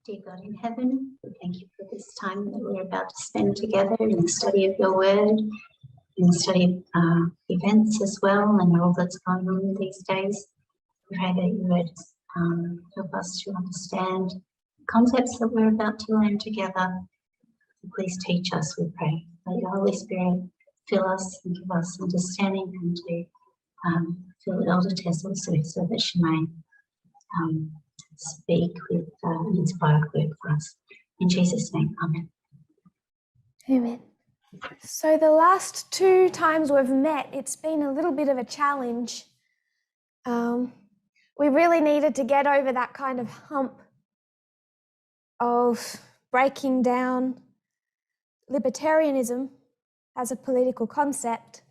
Dear God in heaven, we thank you for this time that we're about to spend together in the study of your word, in the study of events as well, and all that's going on these days. We pray that you would help us to understand the concepts that we're about to learn together. Please teach us, we pray. Let your Holy Spirit fill us and give us understanding, and to fill Elder Tess also, so that she may speak with an inspired word for us. In Jesus' name, amen. Amen. So the last 2 times we've met, it's been a little bit of a challenge. We really needed to get over that kind of hump of breaking down libertarianism as a political concept,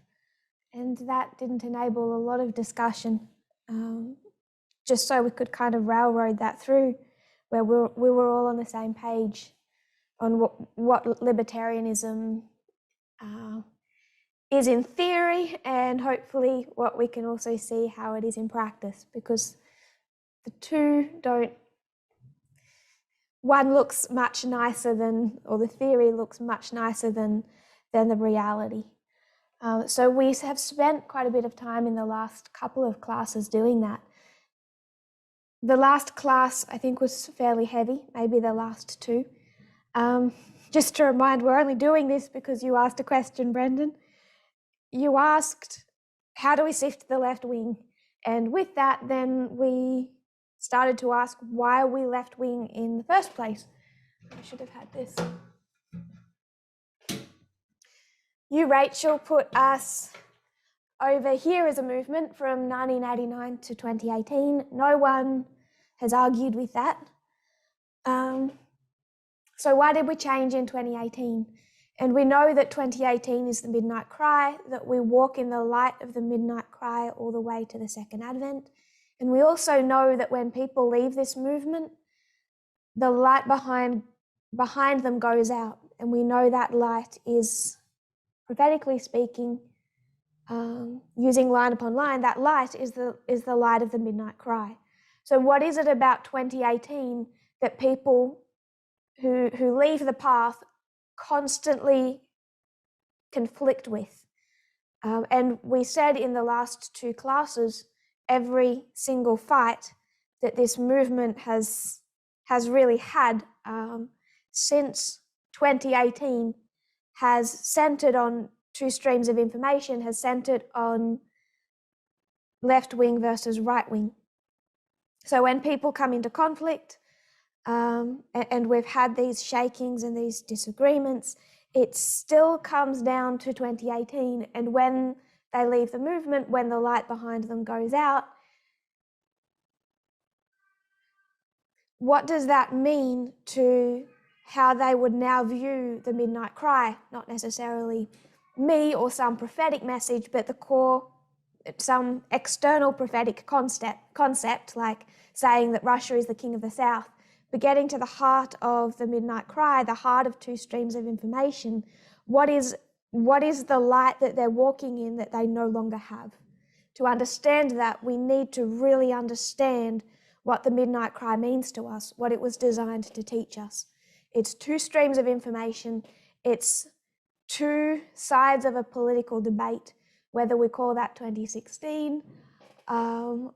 and that didn't enable a lot of discussion, just so we could kind of railroad that through, where we were all on the same page on what libertarianism is in theory, and hopefully what we can also see how it is in practice, because the two don't, one looks much nicer than, or the theory looks much nicer than the reality. So we have spent quite a bit of time in the last couple of classes doing that. The last class I think was fairly heavy, maybe the last 2. Just to remind, we're only doing this because you asked a question, Brendan. You asked, how do we sift the left wing? And with that, then we started to ask, why are we left wing in the first place? I should have had this. You, Rachel, put us over here as a movement from 1989 to 2018. No one has argued with that. So why did we change in 2018? And we know that 2018 is the midnight cry, that we walk in the light of the midnight cry all the way to the second advent. And we also know that when people leave this movement, the light behind them goes out. And we know that light is, prophetically speaking, using line upon line, that light is the light of the midnight cry. So what is it about 2018 that people who leave the path constantly conflict with? And we said in the last 2 classes, every single fight that this movement has really had since 2018 has centered on 2 streams of information, has centered on left wing versus right wing. So when people come into conflict, and we've had these shakings and these disagreements, it still comes down to 2018. And when they leave the movement, when the light behind them goes out, what does that mean to how they would now view the midnight cry? Not necessarily me or some prophetic message, but the core, some external prophetic concept like saying that Russia is the king of the South. But getting to the heart of the midnight cry, the heart of 2 streams of information, what is the light that they're walking in that they no longer have? To understand that, we need to really understand what the midnight cry means to us, what it was designed to teach us. It's 2 streams of information. It's 2 sides of a political debate, whether we call that 2016 or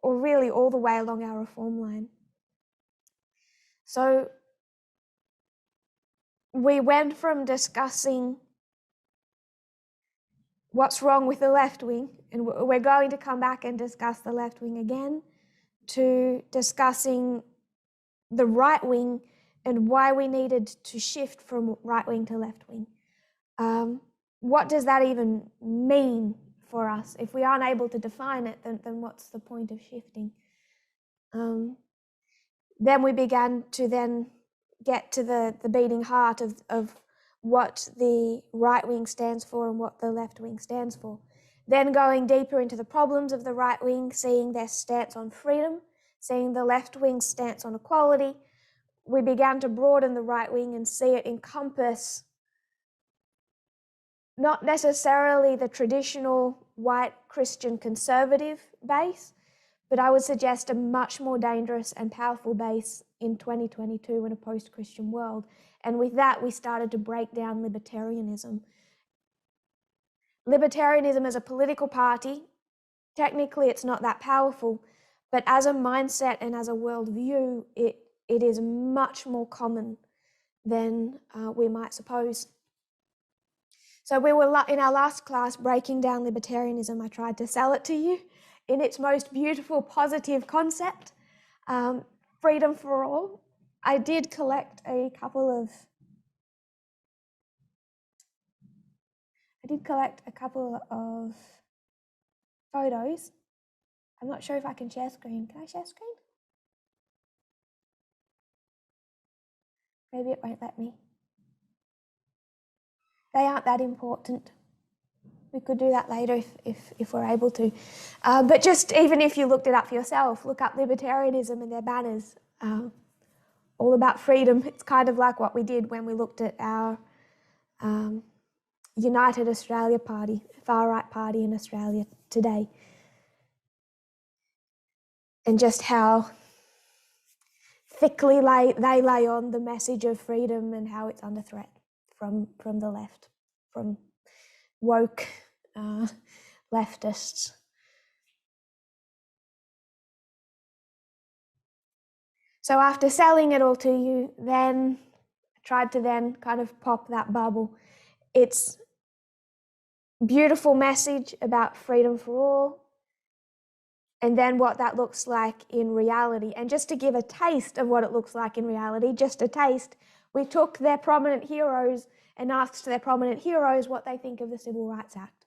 really all the way along our reform line. So we went from discussing what's wrong with the left wing, and we're going to come back and discuss the left wing again, to discussing the right wing and why we needed to shift from right wing to left wing. What does that even mean for us? If we aren't able to define it, then what's the point of shifting? Then we began to then get to the beating heart of what the right wing stands for and what the left wing stands for. Then going deeper into the problems of the right wing, seeing their stance on freedom, seeing the left wing's stance on equality, we began to broaden the right wing and see it encompass not necessarily the traditional white Christian conservative base, but I would suggest a much more dangerous and powerful base in 2022 in a post-Christian world. And with that, we started to break down libertarianism. Libertarianism as a political party, technically it's not that powerful, but as a mindset and as a worldview, it is much more common than we might suppose. So we were in our last class breaking down libertarianism. I tried to sell it to you in its most beautiful, positive concept, freedom for all. I did collect a couple of photos. I'm not sure if I can share screen. Can I share screen? Maybe it won't let me. They aren't that important. We could do that later if we're able to. But just even if you looked it up for yourself, look up libertarianism and their banners. All about freedom. It's kind of like what we did when we looked at our United Australia Party, far-right party in Australia today. And just how thickly they lay on the message of freedom and how it's under threat from the left, from woke leftists. So after selling it all to you, then I tried to then kind of pop that bubble. It's beautiful message about freedom for all, and then what that looks like in reality. And just to give a taste of what it looks like in reality, just a taste, we took their prominent heroes and asked their prominent heroes what they think of the Civil Rights Act.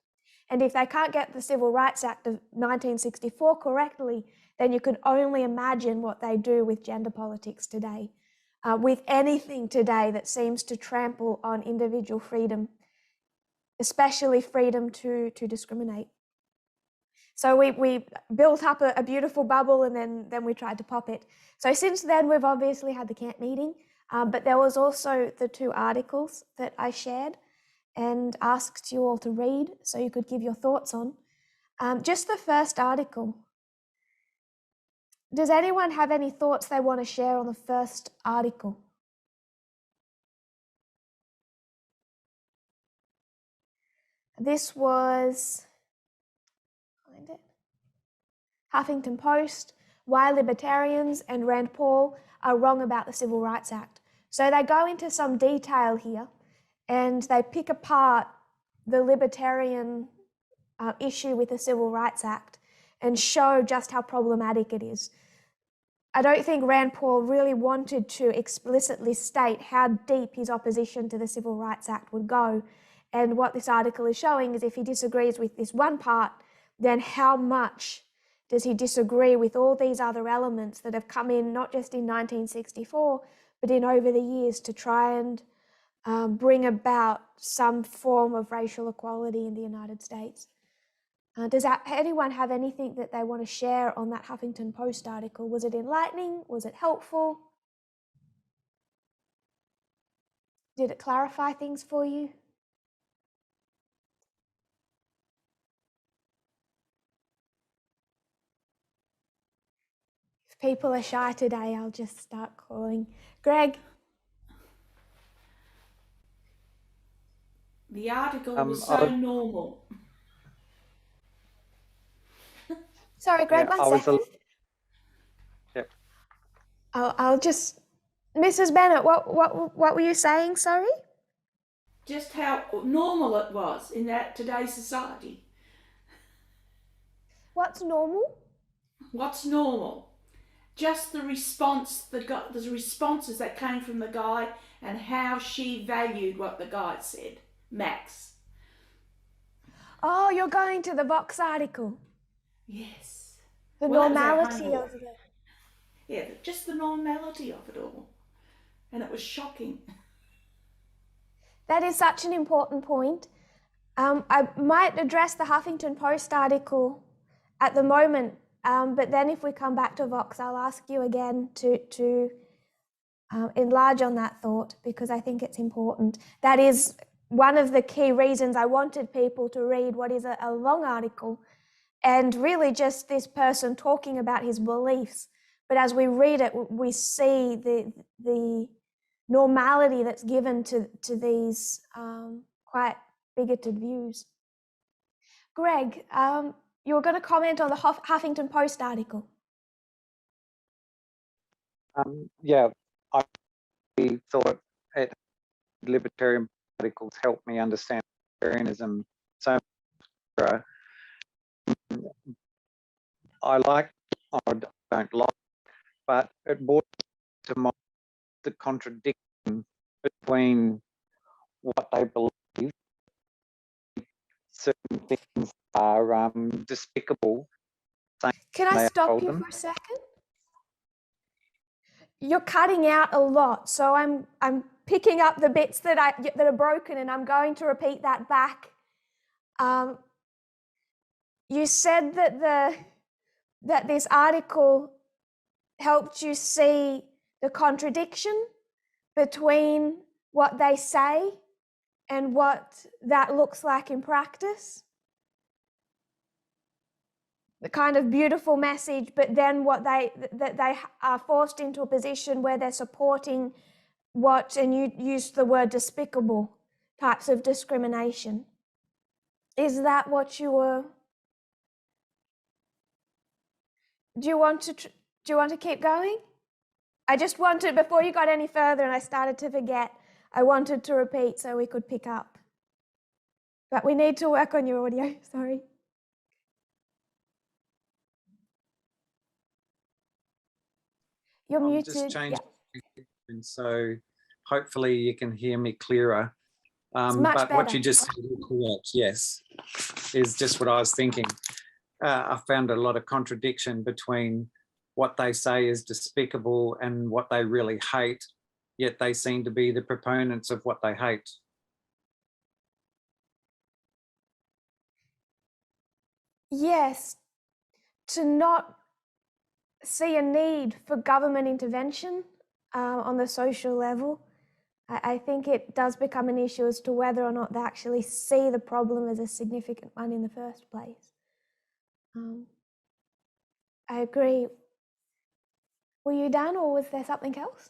And if they can't get the Civil Rights Act of 1964 correctly, then you could only imagine what they do with gender politics today, with anything today that seems to trample on individual freedom, especially freedom to discriminate. So we built up a beautiful bubble, and then we tried to pop it. So since then, we've obviously had the camp meeting, but there was also the 2 articles that I shared and asked you all to read so you could give your thoughts on. Just the first article. Does anyone have any thoughts they want to share on the first article? This was, find it, Huffington Post, Why Libertarians and Rand Paul Are Wrong About the Civil Rights Act. So they go into some detail here and they pick apart the libertarian issue with the Civil Rights Act and show just how problematic it is. I don't think Rand Paul really wanted to explicitly state how deep his opposition to the Civil Rights Act would go. And what this article is showing is if he disagrees with this one part, then how much does he disagree with all these other elements that have come in, not just in 1964, but in over the years to try and bring about some form of racial equality in the United States. Does anyone have anything that they want to share on that Huffington Post article? Was it enlightening? Was it helpful? Did it clarify things for you? If people are shy today, I'll just start calling. Greg? The article was so normal. Sorry, Greg, Yeah, 1 second. Yeah. I'll just, Mrs. Bennett, what were you saying, sorry? Just how normal it was in today's society. What's normal? What's normal? Just the response, the responses that came from the guy and how she valued what the guy said, Max. Oh, you're going to the Vox article. Yes. The Well, normality of it. Yeah, just the normality of it all. And it was shocking. That is such an important point. I might address the Huffington Post article at the moment, but then if we come back to Vox, I'll ask you again to enlarge on that thought, because I think it's important. That is one of the key reasons I wanted people to read what is a long article and really just this person talking about his beliefs. But as we read it, we see the normality that's given to these quite bigoted views. Greg, you were going to comment on the Huffington Post article. Yeah, I thought libertarian articles helped me understand libertarianism so much. I don't like, but it brought to mind the contradiction between what they believe. Certain things are despicable. Can I stop you for a second? You're cutting out a lot, so I'm picking up the bits that are broken, and I'm going to repeat that back. You said that this article helped you see the contradiction between what they say and what that looks like in practice. The kind of beautiful message, but then that they are forced into a position where they're supporting what, and you used the word despicable, types of discrimination. Is that what you were? Do you want to keep going? I just wanted, before you got any further and I started to forget, I wanted to repeat so we could pick up. But we need to work on your audio, sorry. You're muted. Just changed, and so hopefully you can hear me clearer. But better. What you just said is correct, yes, is just what I was thinking. I found a lot of contradiction between what they say is despicable and what they really hate, yet they seem to be the proponents of what they hate. Yes, to not see a need for government intervention on the social level. I think it does become an issue as to whether or not they actually see the problem as a significant one in the first place. I agree. Were you done, or was there something else?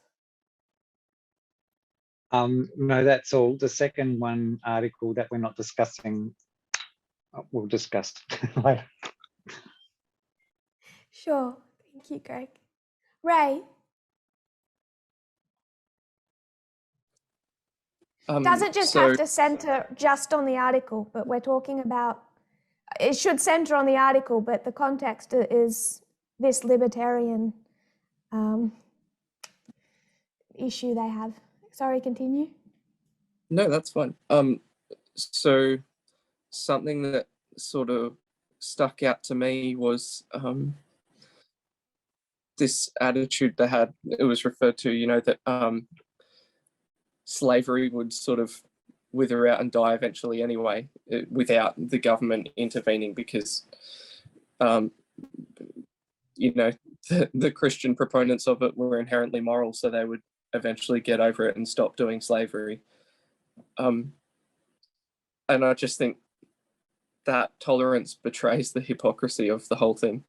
No, that's all. The second one article that we're not discussing, we'll discuss later. Sure. Thank you, Greg. Ray? Doesn't just have to centre just on the article, but we're talking about, it should centre on the article, but the context is this libertarian issue they have. Sorry, continue. No, that's fine. So something that sort of stuck out to me was this attitude they had. It was referred to, you know, that slavery would sort of wither out and die eventually anyway, without the government intervening, because you know, the Christian proponents of it were inherently moral, so they would eventually get over it and stop doing slavery. And I just think that tolerance betrays the hypocrisy of the whole thing.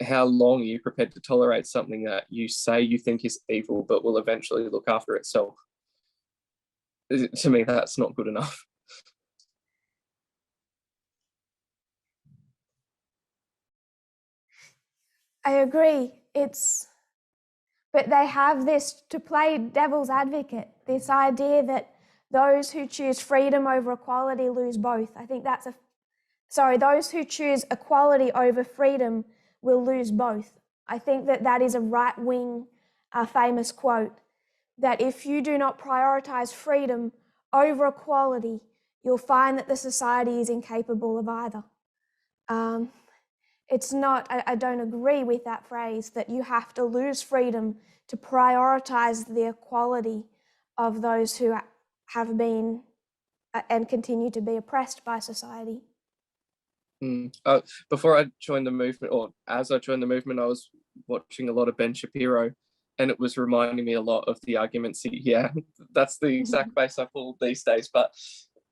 How long are you prepared to tolerate something that you say you think is evil but will eventually look after itself? To me, that's not good enough. I agree. But they have this, to play devil's advocate, this idea that those who choose freedom over equality lose both. I think that's those who choose equality over freedom will lose both. I think that is a right-wing famous quote, that if you do not prioritize freedom over equality, you'll find that the society is incapable of either. It's not, I don't agree with that phrase, that you have to lose freedom to prioritize the equality of those who have been and continue to be oppressed by society. Before I joined the movement, or as I joined the movement, I was watching a lot of Ben Shapiro, and it was reminding me a lot of the arguments. Yeah, that's the exact base I pull these days. But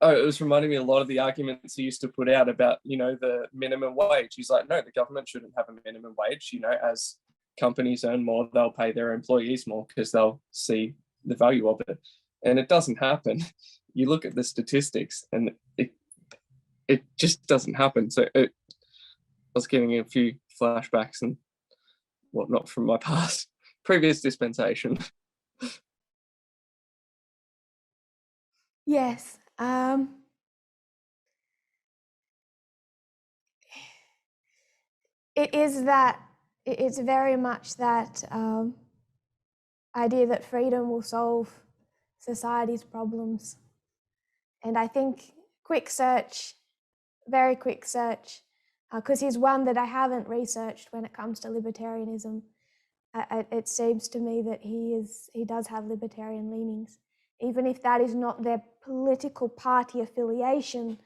Oh, it was reminding me a lot of the arguments he used to put out about, the minimum wage. He's like, no, the government shouldn't have a minimum wage. As companies earn more, they'll pay their employees more because they'll see the value of it. And it doesn't happen. You look at the statistics and it just doesn't happen. So I was getting a few flashbacks and whatnot from my past, previous dispensation. Yes. It's very much that idea that freedom will solve society's problems. And I think very quick search, because he's one that I haven't researched when it comes to libertarianism. It seems to me that he does have libertarian leanings. Even if that is not their political party affiliation,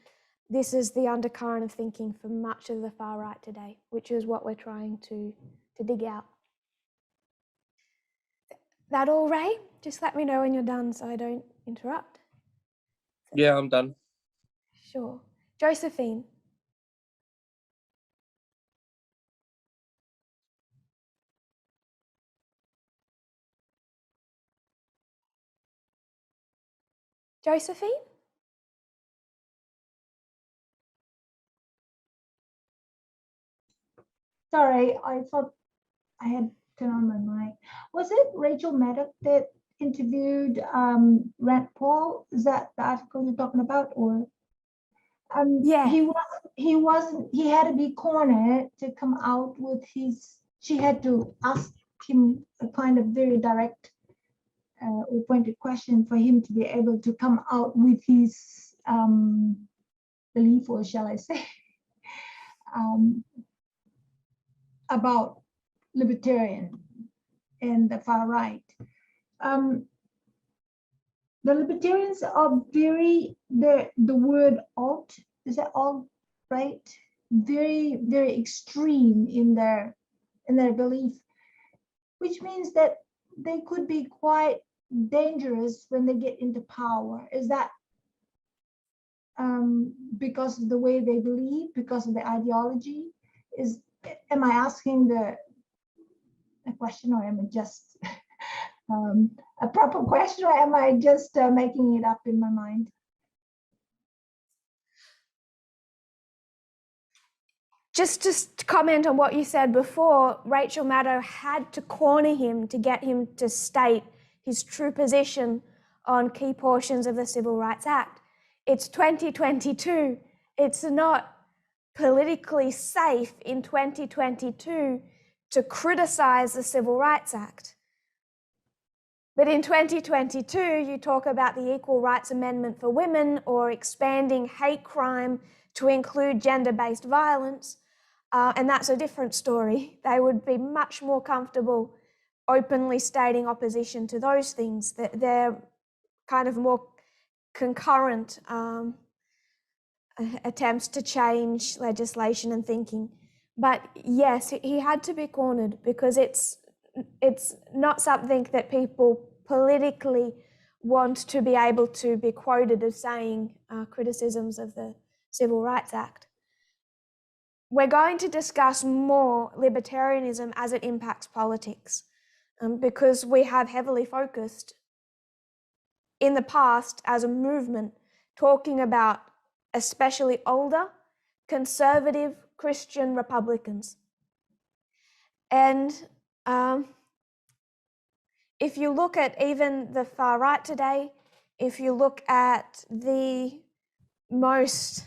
this is the undercurrent of thinking for much of the far right today, which is what we're trying to dig out. That all, Ray? Just let me know when you're done so I don't interrupt. Yeah, I'm done. Sure. Josephine. Josephine? Sorry, I thought I had turned on my mic. Was it Rachel Maddow that interviewed Rand Paul? Is that the article you're talking about, or? Yeah. He had to be cornered to come out with his. She had to ask him a kind of very direct or pointed question for him to be able to come out with his belief, or shall I say, about libertarian and the far right. The libertarians are very, the word alt, is that alt, right? Very, very extreme in their belief, which means that they could be quite dangerous when they get into power. Is that because of the way they believe, because of the ideology? Am I asking a question, or am I just a proper question, or am I just making it up in my mind? Just to comment on what you said before, Rachel Maddow had to corner him to get him to state his true position on key portions of the Civil Rights Act. It's 2022. It's not politically safe in 2022 to criticize the Civil Rights Act. But in 2022, you talk about the Equal Rights Amendment for women or expanding hate crime to include gender-based violence, and that's a different story. They would be much more comfortable openly stating opposition to those things. They're kind of more concurrent attempts to change legislation and thinking. But yes, he had to be cornered because it's not something that people politically want to be able to be quoted as saying criticisms of the Civil Rights Act. We're going to discuss more libertarianism as it impacts politics because we have heavily focused in the past as a movement talking about especially older, conservative Christian Republicans. And if you look at even the far right today, if you look at the most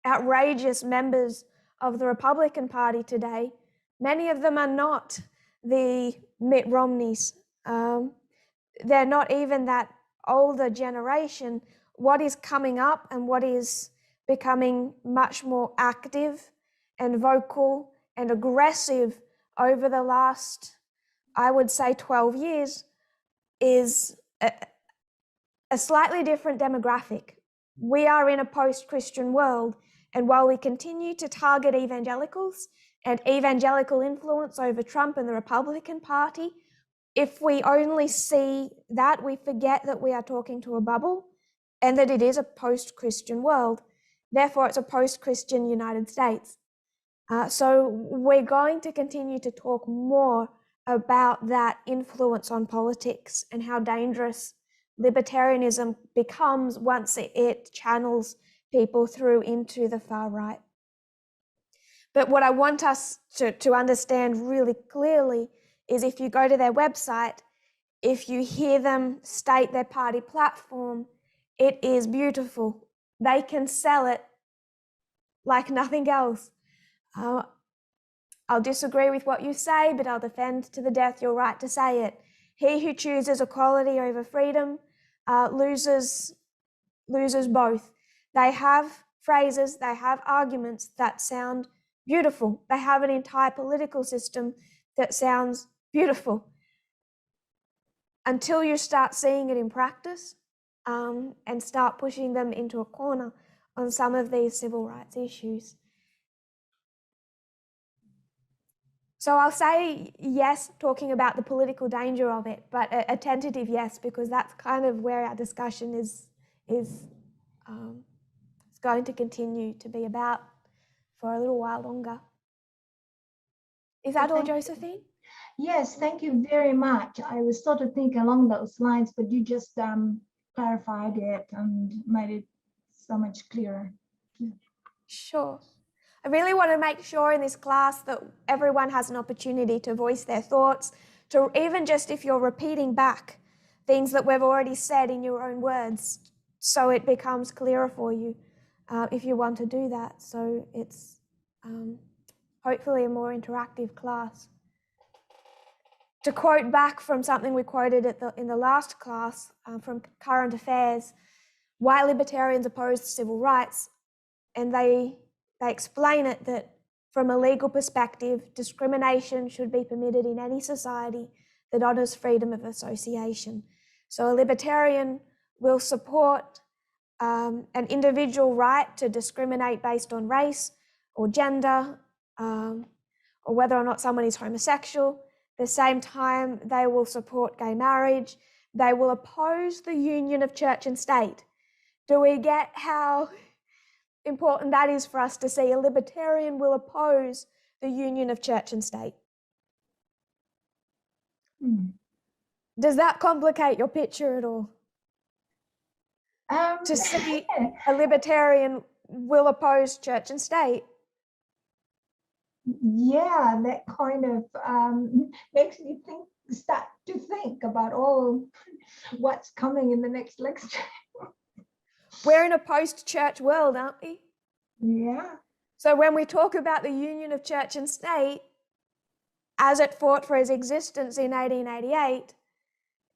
outrageous members of the Republican Party today, many of them are not the Mitt Romneys. They're not even that older generation. What is coming up and what is becoming much more active and vocal and aggressive over the last, I would say, 12 years is a slightly different demographic. We are in a post-Christian world, and while we continue to target evangelicals and evangelical influence over Trump and the Republican Party, if we only see that, we forget that we are talking to a bubble and that it is a post-Christian world. Therefore, it's a post-Christian United States. So we're going to continue to talk more about that influence on politics and how dangerous libertarianism becomes once it channels people through into the far right. But what I want us to understand really clearly is if you go to their website, if you hear them state their party platform, it is beautiful. They can sell it like nothing else. I'll disagree with what you say, but I'll defend to the death your right to say it. He who chooses equality over freedom loses both. They have phrases, they have arguments that sound beautiful. They have an entire political system that sounds beautiful. Until you start seeing it in practice and start pushing them into a corner on some of these civil rights issues. So I'll say yes, talking about the political danger of it, but a tentative yes, because that's kind of where our discussion is going to continue to be about for a little while longer. Is that all, Josephine? Yes, thank you very much. I was sort of thinking along those lines, but you just clarified it and made it so much clearer. Sure. I really want to make sure in this class that everyone has an opportunity to voice their thoughts, to even just if you're repeating back things that we've already said in your own words, so it becomes clearer for you if you want to do that. So it's hopefully a more interactive class. To quote back from something we quoted in the last class from Current Affairs, why libertarians oppose civil rights, and they explain it that from a legal perspective, discrimination should be permitted in any society that honours freedom of association. So a libertarian will support an individual right to discriminate based on race or gender or whether or not someone is homosexual. At the same time, they will support gay marriage. They will oppose the union of church and state. Do we get how important that is for us to see? A libertarian will oppose the union of church and state. Does that complicate your picture at all? To see a libertarian will oppose church and state? Yeah, that kind of makes me start to think about all what's coming in the next lecture. We're in a post-church world, aren't we? Yeah. So when we talk about the union of church and state, as it fought for its existence in 1888,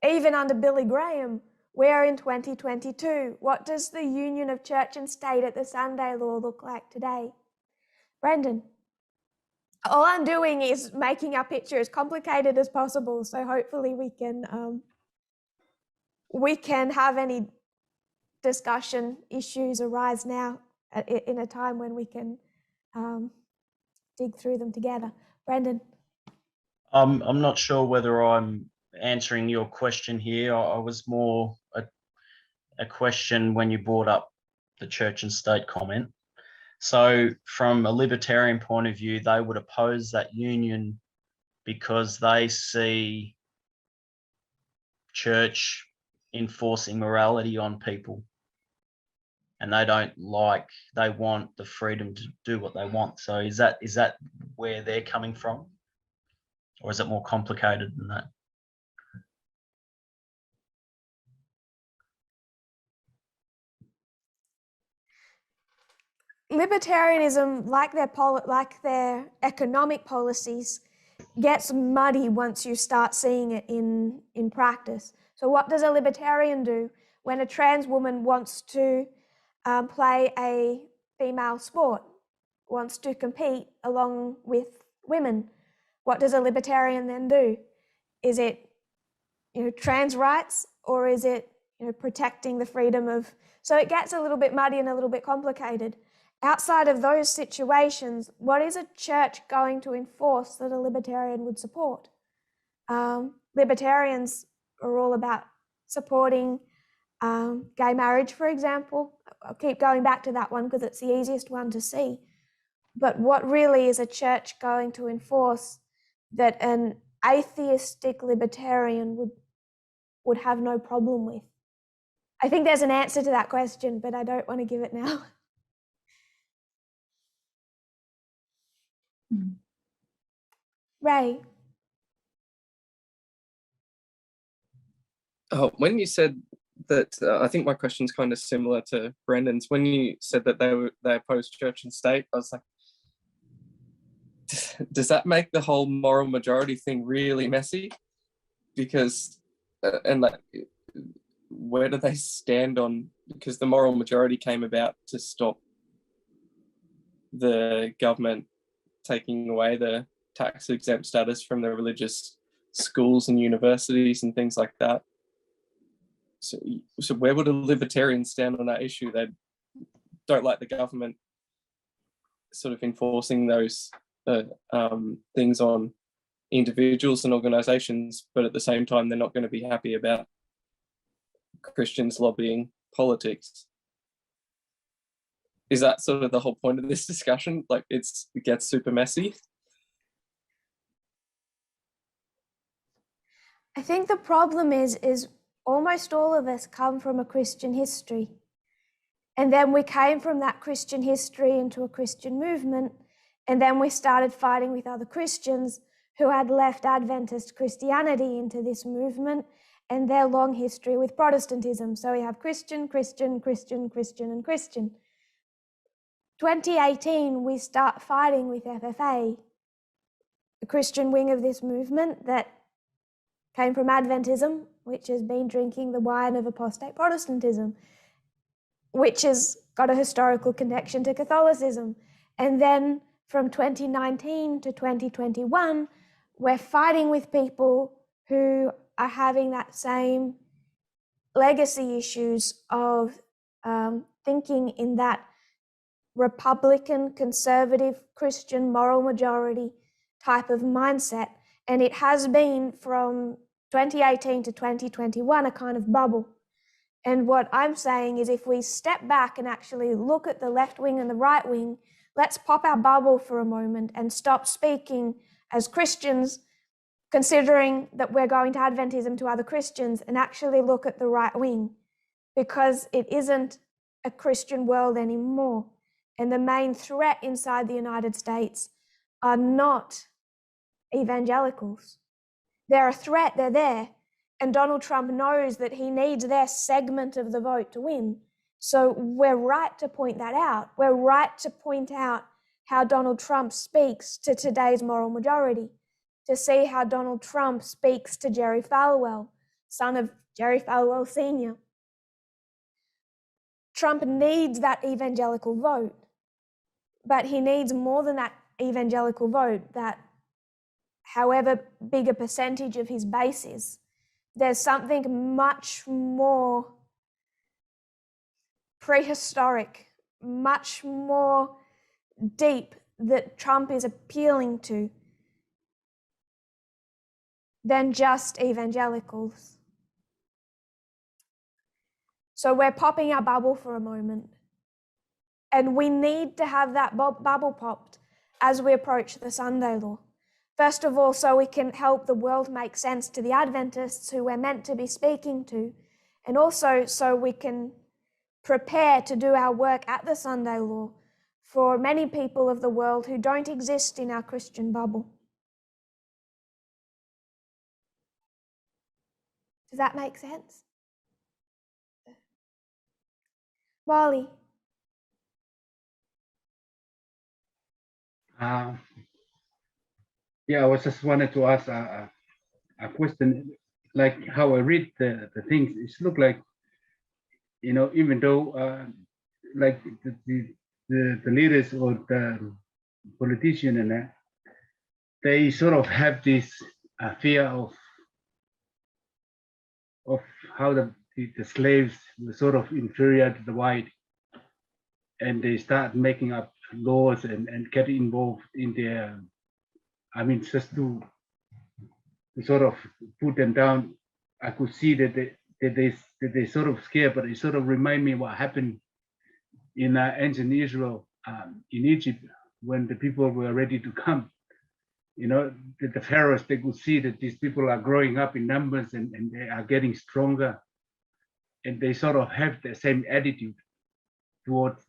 even under Billy Graham, we're in 2022. What does the union of church and state at the Sunday law look like today? Brendan? All I'm doing is making our picture as complicated as possible, so hopefully we can have any discussion issues arise now in a time when we can dig through them together. Brendan? I'm not sure whether I'm answering your question here. I was more a question when you brought up the church and state comment. So from a libertarian point of view, they would oppose that union because they see church enforcing morality on people. And they want the freedom to do what they want. So is that where they're coming from? Or is it more complicated than that? Libertarianism, like their economic policies, gets muddy once you start seeing it in practice. So what does a libertarian do when a trans woman wants to play a female sport, wants to compete along with women? What does a libertarian then do? Is it trans rights, or is it protecting the freedom of... So it gets a little bit muddy and a little bit complicated. Outside of those situations, what is a church going to enforce that a libertarian would support? Libertarians are all about supporting gay marriage, for example. I'll keep going back to that one because it's the easiest one to see. But what really is a church going to enforce that an atheistic libertarian would have no problem with? I think there's an answer to that question, but I don't want to give it now. Ray. Oh, when you said that, I think my question's kind of similar to Brendan's. When you said that they oppose church and state, I was like, does that make the whole moral majority thing really messy? Because, and like, where do they stand on? Because the moral majority came about to stop the government taking away the tax exempt status from the religious schools and universities and things like that. So where would a libertarian stand on that issue? They don't like the government sort of enforcing those things on individuals and organizations, but at the same time, they're not going to be happy about Christians lobbying politics. Is that sort of the whole point of this discussion? Like it gets super messy. I think the problem is almost all of us come from a Christian history. And then we came from that Christian history into a Christian movement. And then we started fighting with other Christians who had left Adventist Christianity into this movement and their long history with Protestantism. So we have Christian, Christian, Christian, Christian, and Christian. 2018, we start fighting with FFA, the Christian wing of this movement that came from Adventism, which has been drinking the wine of apostate Protestantism, which has got a historical connection to Catholicism. And then from 2019 to 2021, we're fighting with people who are having that same legacy issues of thinking in that Republican, conservative, Christian, moral majority type of mindset. And it has been from 2018 to 2021 a kind of bubble. And what I'm saying is if we step back and actually look at the left wing and the right wing, let's pop our bubble for a moment and stop speaking as Christians, considering that we're going to Adventism to other Christians, and actually look at the right wing, because it isn't a Christian world anymore. And the main threat inside the United States are not evangelicals. They're a threat, they're there. And Donald Trump knows that he needs their segment of the vote to win. So we're right to point that out. We're right to point out how Donald Trump speaks to today's moral majority, to see how Donald Trump speaks to Jerry Falwell, son of Jerry Falwell Sr. Trump needs that evangelical vote, but he needs more than that evangelical vote, that however big a percentage of his base is. There's something much more prehistoric, much more deep that Trump is appealing to than just evangelicals. So we're popping our bubble for a moment. And we need to have that bubble popped as we approach the Sunday law. First of all, so we can help the world make sense to the Adventists who we're meant to be speaking to, and also so we can prepare to do our work at the Sunday law for many people of the world who don't exist in our Christian bubble. Does that make sense? Wally? Yeah, I was just wanted to ask a question, like how I read the things. It look like, you know, even though like the leaders or the politician and that, they sort of have this fear of how the slaves were sort of inferior to the white, and they start making up laws and get involved in their, I mean, just to sort of put them down. I could see that they they sort of scare, but it sort of remind me what happened in ancient Israel, in Egypt, when the people were ready to come. You know, the pharaohs, they could see that these people are growing up in numbers and they are getting stronger, and they sort of have the same attitude towards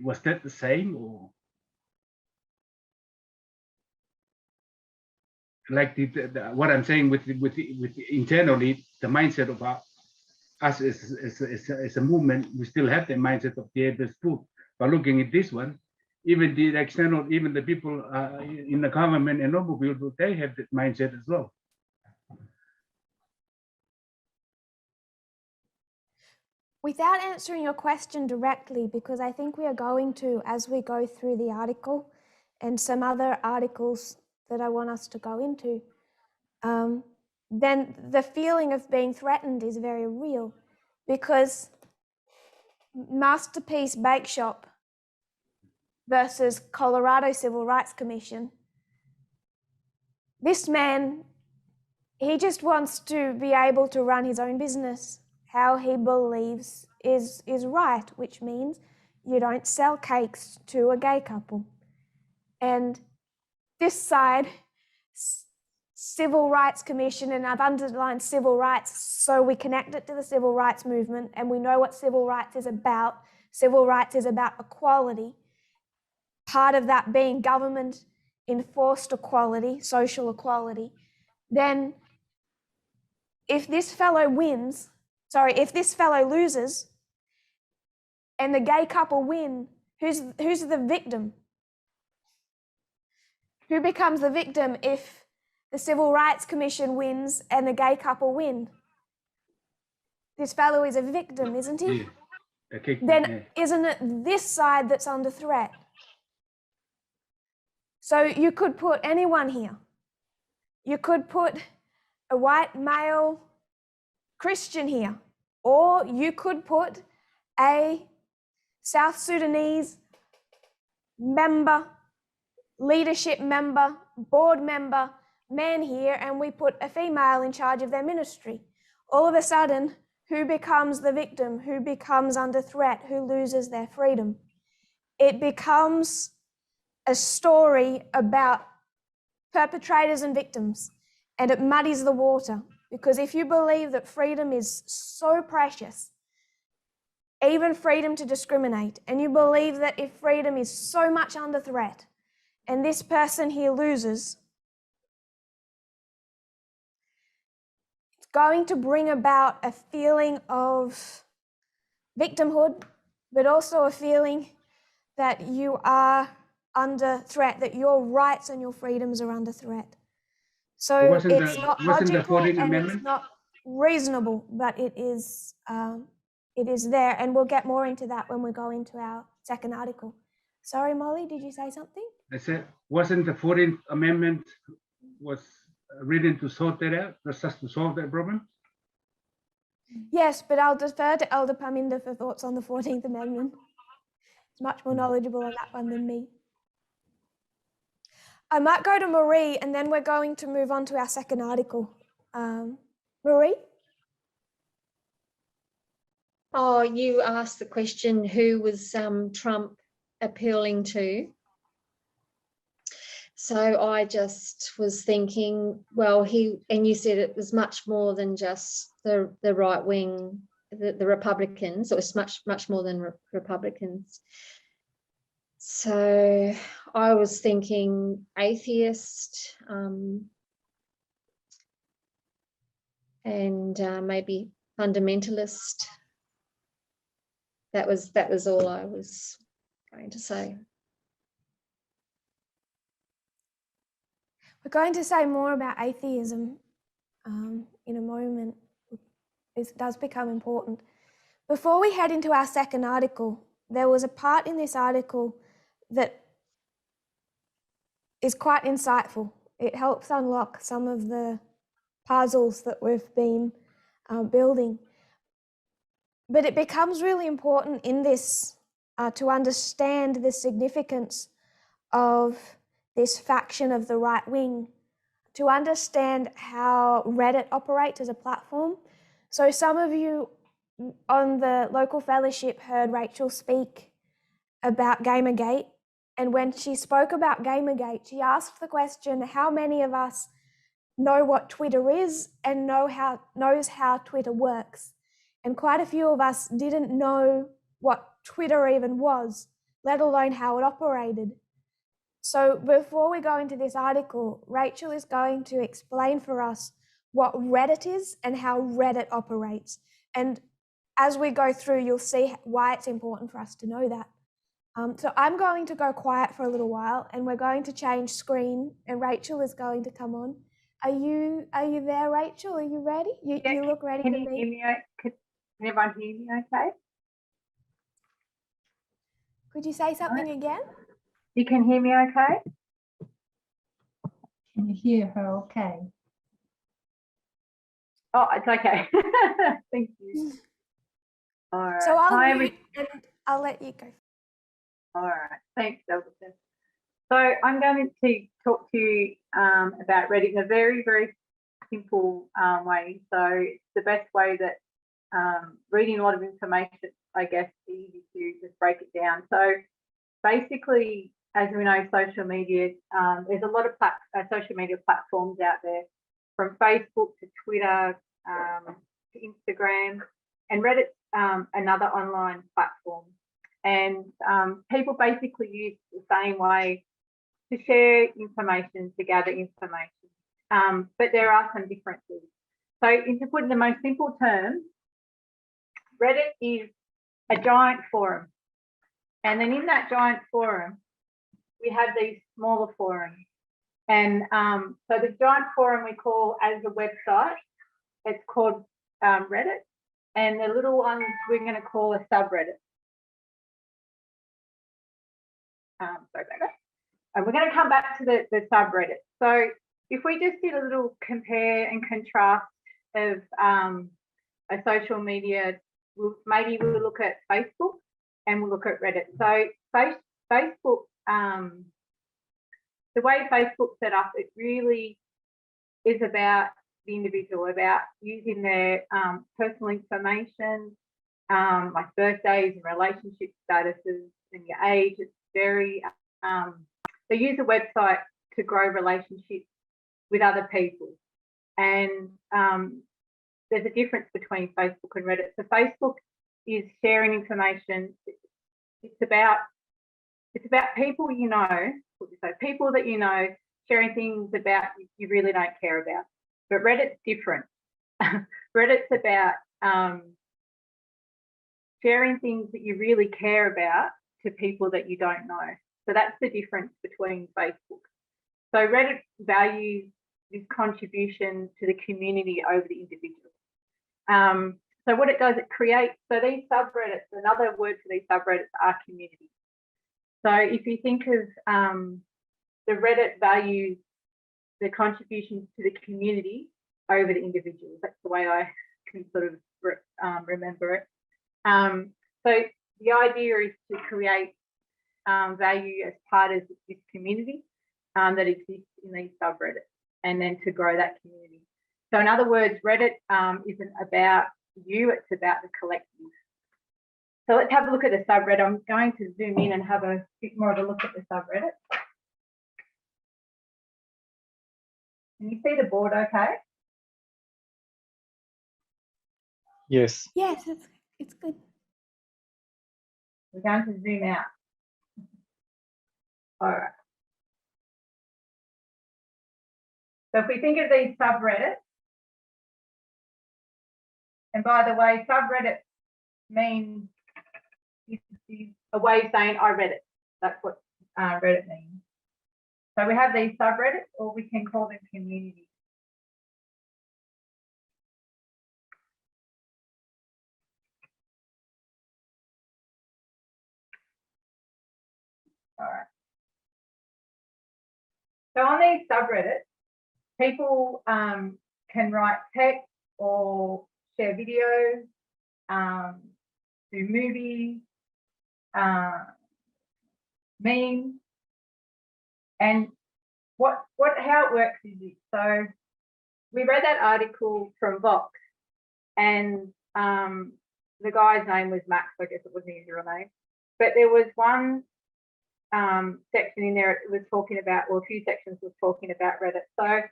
was that the same, or like what I'm saying with internally, the mindset of us as a movement, we still have the mindset of the Abel's book. But looking at this one, even the external, even the people in the government and noble people, they have that mindset as well. Without answering your question directly, because I think we are going to, as we go through the article and some other articles that I want us to go into, then the feeling of being threatened is very real, because Masterpiece Bake Shop versus Colorado Civil Rights Commission, this man, he just wants to be able to run his own business how he believes is right, which means you don't sell cakes to a gay couple. And this side, Civil Rights Commission, and I've underlined civil rights so we connect it to the civil rights movement and we know what civil rights is about. Civil rights is about equality. Part of that being government enforced equality, social equality. Then if this fellow loses and the gay couple win, who's the victim? Who becomes the victim if the Civil Rights Commission wins and the gay couple win? This fellow is a victim, isn't he? Yeah. Okay. Then isn't it this side that's under threat? So you could put anyone here. You could put a white male Christian here, or you could put a South Sudanese member, leadership member, board member, man here, and we put a female in charge of their ministry. All of a sudden, who becomes the victim? Who becomes under threat? Who loses their freedom? It becomes a story about perpetrators and victims, and it muddies the water, because if you believe that freedom is so precious, even freedom to discriminate, and you believe that if freedom is so much under threat and this person here loses, it's going to bring about a feeling of victimhood, but also a feeling that you are under threat, that your rights and your freedoms are under threat. So it's not logical and it's not reasonable, but it is there, and we'll get more into that when we go into our second article. Sorry, Molly, did you say something? I said, wasn't the 14th Amendment was written to sort that out, just to solve that problem? Yes, but I'll defer to Elder Parminder for thoughts on the 14th Amendment. He's much more knowledgeable on that one than me. I might go to Marie, and then we're going to move on to our second article. Marie? Oh, you asked the question, who was Trump appealing to? So I just was thinking, well, and you said it was much more than just the right wing, the Republicans. It was much more than Republicans. So I was thinking atheist, and maybe fundamentalist. That was all I was going to say. We're going to say more about atheism in a moment. It does become important. Before we head into our second article, there was a part in this article that is quite insightful. It helps unlock some of the puzzles that we've been building. But it becomes really important in this to understand the significance of this faction of the right wing, to understand how Reddit operates as a platform, So some of you on the local fellowship heard Rachel speak about Gamergate. And when she spoke about Gamergate, she asked the question, how many of us know what Twitter is and knows how Twitter works? And quite a few of us didn't know what Twitter even was, let alone how it operated. So before we go into this article, Rachel is going to explain for us what Reddit is and how Reddit operates. And as we go through, you'll see why it's important for us to know that. So I'm going to go quiet for a little while and we're going to change screen and Rachel is going to come on. Are you there, Rachel? Are you ready? You look ready Can to you me. hear me? Can everyone hear me okay? Could you say something again? You can hear me okay? Can you hear her okay? Oh, it's okay. Thank you. All right. So I'll Hi, mute and I'll let you go. all right. Thanks, Elvis. So I'm going to talk to you about Reddit in a very, very simple way. So it's the best way that reading a lot of information, I guess, easy to just break it down. So basically, as we know, social media, there's a lot of social media platforms out there, from Facebook to Twitter to Instagram, and Reddit's another online platform. And people basically use the same way to share information, to gather information, but there are some differences. So to put in the most simple terms, Reddit is a giant forum. And then in that giant forum, we have these smaller forums. And so the giant forum we call as a website, it's called Reddit. And the little ones we're going to call a subreddit. Sorry about that. And we're going to come back to the subreddit. So if we just did a little compare and contrast of a social media, maybe we'll look at Facebook and we'll look at Reddit. So Facebook, the way Facebook's set up, it really is about the individual, about using their personal information, like birthdays and relationship statuses and your age. It's very, they use a website to grow relationships with other people. And there's a difference between Facebook and Reddit. So Facebook is sharing information. It's about people you know, so people that you know, sharing things about you really don't care about. But Reddit's different. Reddit's about sharing things that you really care about to people that you don't know. So that's the difference between Facebook. So Reddit values this contribution to the community over the individual. So what it does, it creates, so these subreddits, another word for these subreddits are communities. So if you think of the Reddit values the contributions to the community over the individuals. That's the way I can sort of remember it. So the idea is to create value as part of this community that exists in these subreddits, and then to grow that community. So in other words, Reddit isn't about you, it's about the collective. So let's have a look at the subreddit. I'm going to zoom in and have a bit more of a look at the subreddit. Can you see the board okay? Yes. Yes, it's good. We're going to zoom out. All right. So if we think of these subreddits, and by the way, subreddit means is a way of saying I read it. That's what Reddit means. So we have these subreddits, or we can call them communities. All right. So on these subreddits, people can write text or share videos, do movies, memes, and how it works is this. So we read that article from Vox, and the guy's name was Max. I guess it wasn't his real name, but there was one section in there. It was talking about, or a few sections was talking about Reddit. So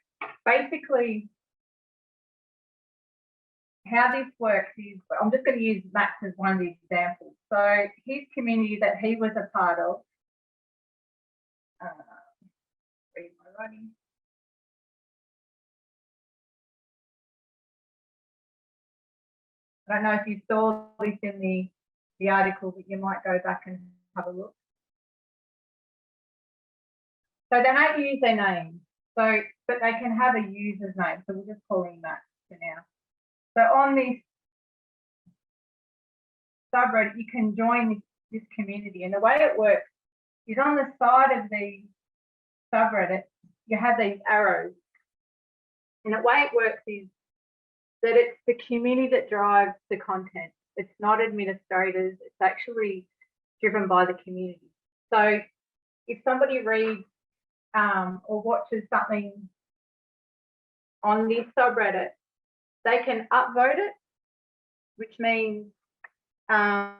basically, how this works is, I'm just going to use Max as one of the examples. So his community that he was a part of, read my writing. I don't know if you saw this in the article, but you might go back and have a look. So they don't use their name, but they can have a user's name. So we'll just call him Max for now. So on this subreddit, you can join this community, and the way it works is on the side of the subreddit, you have these arrows, and the way it works is that it's the community that drives the content. It's not administrators, it's actually driven by the community. So if somebody reads or watches something on this subreddit, they can upvote it, which means so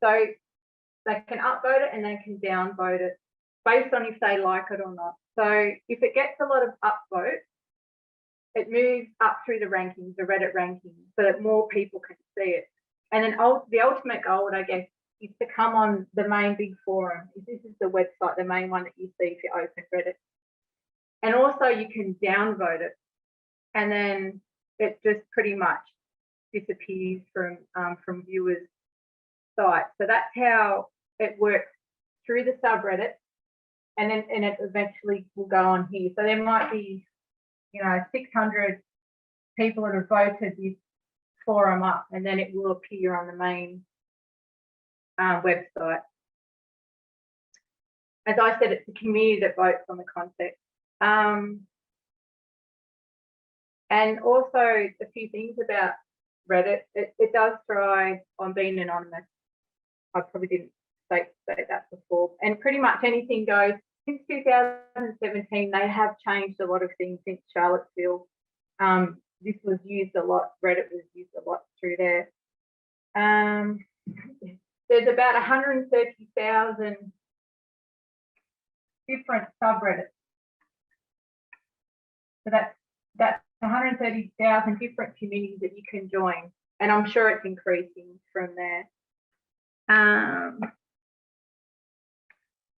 they can upvote it and they can downvote it based on if they like it or not. So if it gets a lot of upvotes, it moves up through the rankings, the Reddit rankings, so that more people can see it. And then the ultimate goal, I guess, is to come on the main big forum. This is the website, the main one that you see if you open Reddit. And also you can downvote it, and then it just pretty much disappears from viewers' sites. So that's how it works through the subreddit, and it eventually will go on here. So there might be, 600 people that have voted this forum up, and then it will appear on the main website. As I said, it's the community that votes on the content. And also a few things about Reddit. It does thrive on being anonymous. I probably didn't say that before. And pretty much anything goes. Since 2017, they have changed a lot of things since Charlottesville. This was used a lot. Reddit was used a lot through there. There's about 130,000 different subreddits. So that's 130,000 different communities that you can join, and I'm sure it's increasing from there. And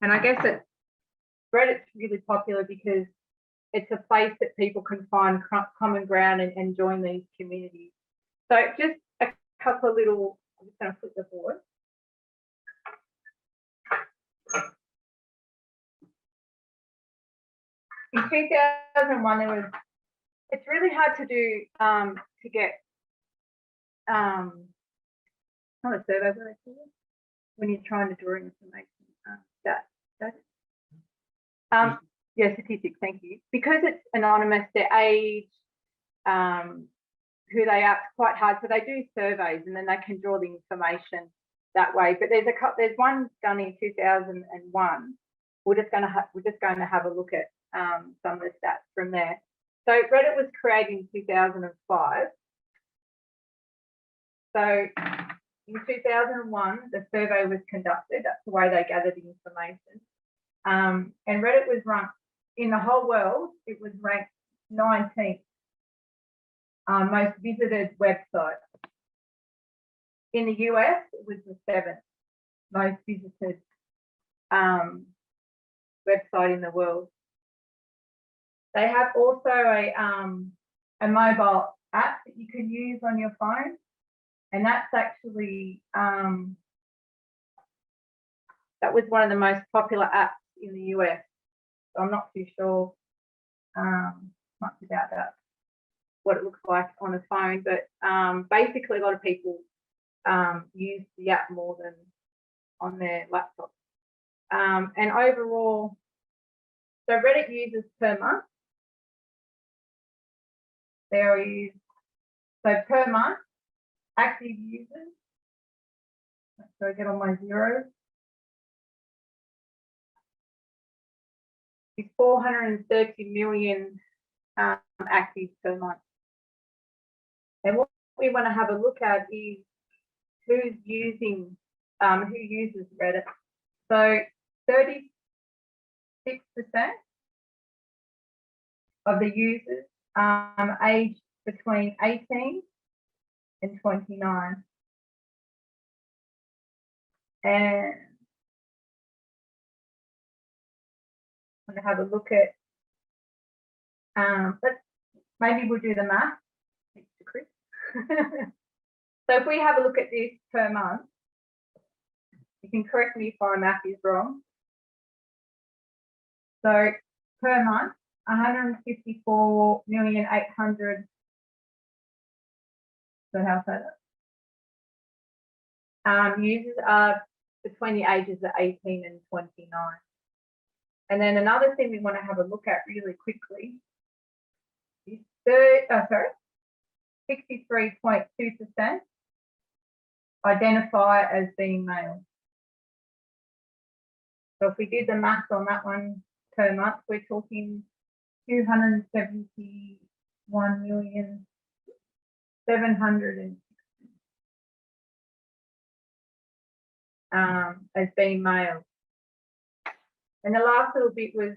I guess Reddit's really popular because it's a place that people can find common ground and join these communities. So just a couple of little, I'm just going to flip the board. In 2001, it's really hard to do, to get, not a survey, what I call it, when you're trying to draw information, yeah, statistics, thank you. Because it's anonymous, their age, who they are, it's quite hard. So they do surveys and then they can draw the information that way. But there's one done in 2001. We're just going to have a look at some of the stats from there. So Reddit was created in 2005. So in 2001, the survey was conducted. That's the way they gathered the information. And Reddit was ranked, in the whole world, it was ranked 19th most visited website. In the US, it was the 7th most visited website in the world. They have also a mobile app that you can use on your phone, and that's actually that was one of the most popular apps in the US. So I'm not too sure much about that, what it looks like on a phone, but basically a lot of people use the app more than on their laptop. And overall, so Reddit users per month, there is, so per month, active users, so I get all my zeros, is 430 million active per month. And what we want to have a look at is who's using, who uses Reddit. So 36% of the users aged between 18 and 29. And I'm going to have a look at, maybe we'll do the math. Thanks to Chris. So if we have a look at this per month, you can correct me if my math is wrong. So per month, 154,800,000. So how say that? Users are between the ages of 18 and 29. And then another thing we want to have a look at really quickly is 63.2% identify as being male. So if we did the math on that one per month, we're talking 271,760,000 as being male. And the last little bit was,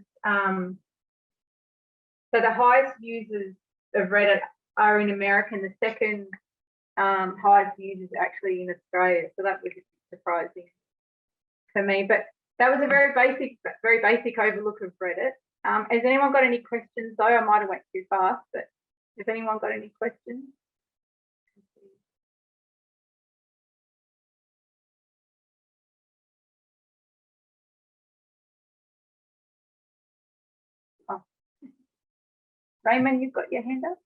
so the highest users of Reddit are in America, and the second highest users actually in Australia. So that was surprising for me. But that was a very basic overlook of Reddit. Has anyone got any questions though? I might have went too fast, but has anyone got any questions? Oh. Raymond, you've got your hand up?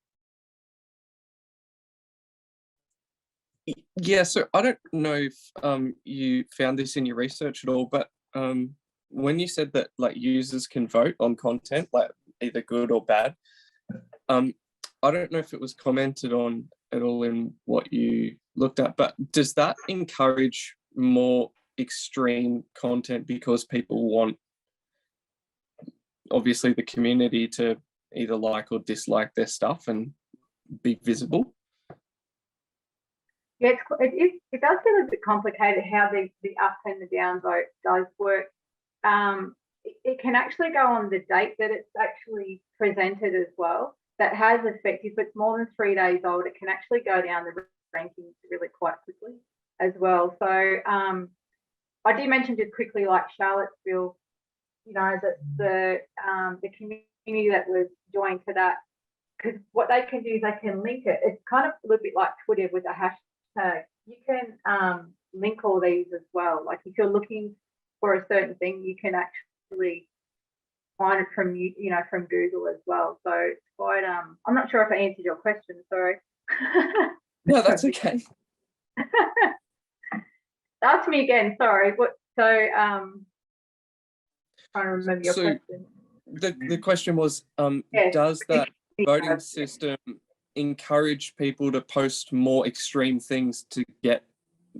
Yeah, so I don't know if you found this in your research at all, but when you said that like users can vote on content, like either good or bad, I don't know if it was commented on at all in what you looked at, but does that encourage more extreme content because people want, obviously, the community to either like or dislike their stuff and be visible? Yeah, it does get a bit complicated how the up and the down vote does work. It can actually go on the date that it's actually presented as well. That has effect. If it's more than 3 days old, it can actually go down the rankings really quite quickly as well. So I did mention just quickly, like Charlottesville, you know, that the community that was joined to that, because what they can do is they can link it. It's kind of a little bit like Twitter with a hashtag. You can link all these as well. Like if you're looking for a certain thing, you can actually find it from from Google as well. So it's quite I'm not sure if I answered your question, sorry. No, that's okay. Ask me again, sorry. Trying to remember your question. The question was, Yes. does that voting system encourage people to post more extreme things to get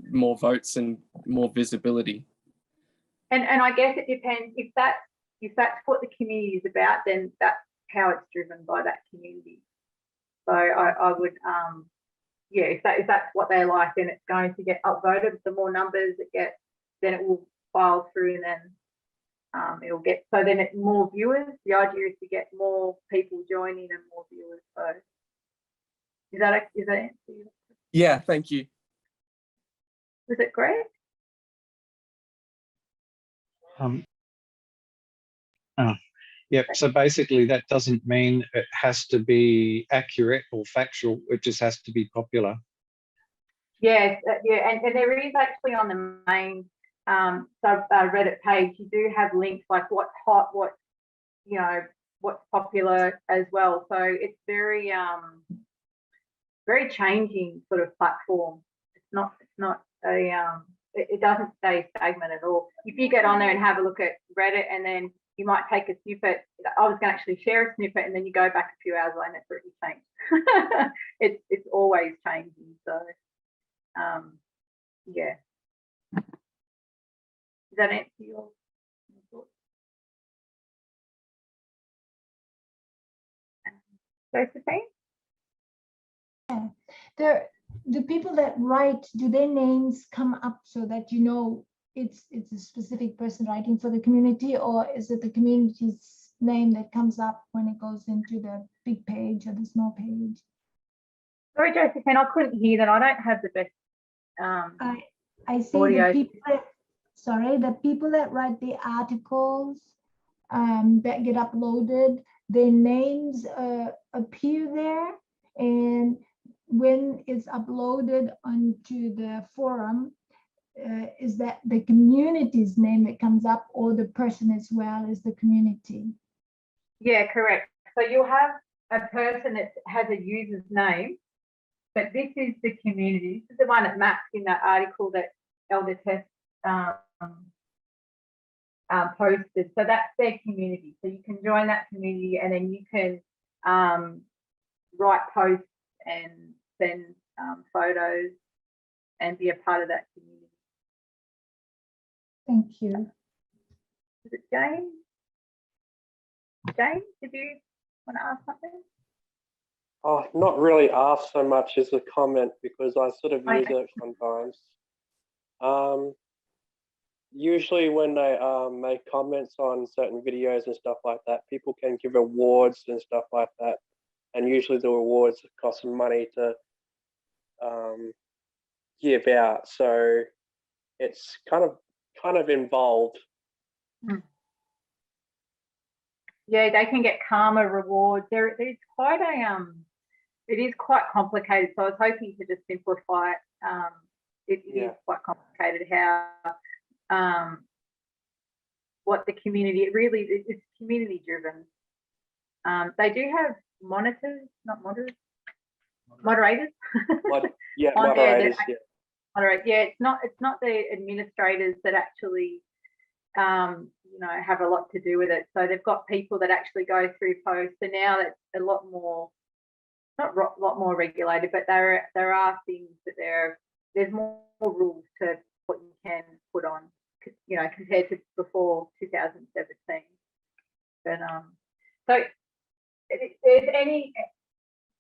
more votes and more visibility? And I guess it depends. If that's what the community is about, then that's how it's driven by that community. So I would yeah, if that's what they like, then it's going to get upvoted. The more numbers it gets, then it will file through, and then it'll get, so then it's more viewers. The idea is to get more people joining and more viewers. So is that answer you? Yeah, thank you. Was it great? Yep. So basically, that doesn't mean it has to be accurate or factual. It just has to be popular. Yes, yeah, and there is actually on the main Reddit page, you do have links like what's hot, what's popular as well. So it's very very changing sort of platform. It's not a it doesn't stay stagnant at all. If you get on there and have a look at Reddit, and then you might take a snippet. I was going to actually share a snippet, and then you go back a few hours later and it's already changed. it's always changing. So yeah. Does that answer your thoughts? Josephine? Yeah. the people that write, do their names come up so that you know it's a specific person writing for the community, or is it the community's name that comes up when it goes into the big page or the small page? Sorry, Josephine, I couldn't hear that. I don't have the best I see audio. the people the people that write the articles that get uploaded, their names appear there, and when it's uploaded onto the forum, is that the community's name that comes up, or the person as well as the community? Yeah, correct. So you'll have a person that has a user's name, but this is the community. This is the one that maps in that article that Elder Tess posted. So that's their community. So you can join that community, and then you can write posts and send photos and be a part of that community. Thank you. Is it James? James, did you want to ask something? Oh, not really ask so much as a comment, because I sort of use it sometimes. Usually when they make comments on certain videos and stuff like that, people can give awards and stuff like that. And usually the awards cost some money to give out. So it's kind of involved. Yeah, they can get karma rewards. There's quite a it is quite complicated. So I was hoping to just simplify it. It is quite complicated how what the community, it's community driven. They do have moderators. Moderators. Moderate. Yeah, it's not the administrators that actually have a lot to do with it. So they've got people that actually go through posts. So now it's a lot more, not a lot more regulated, but there are things that there's more rules to what you can put on, compared to before 2017. But so if there's any,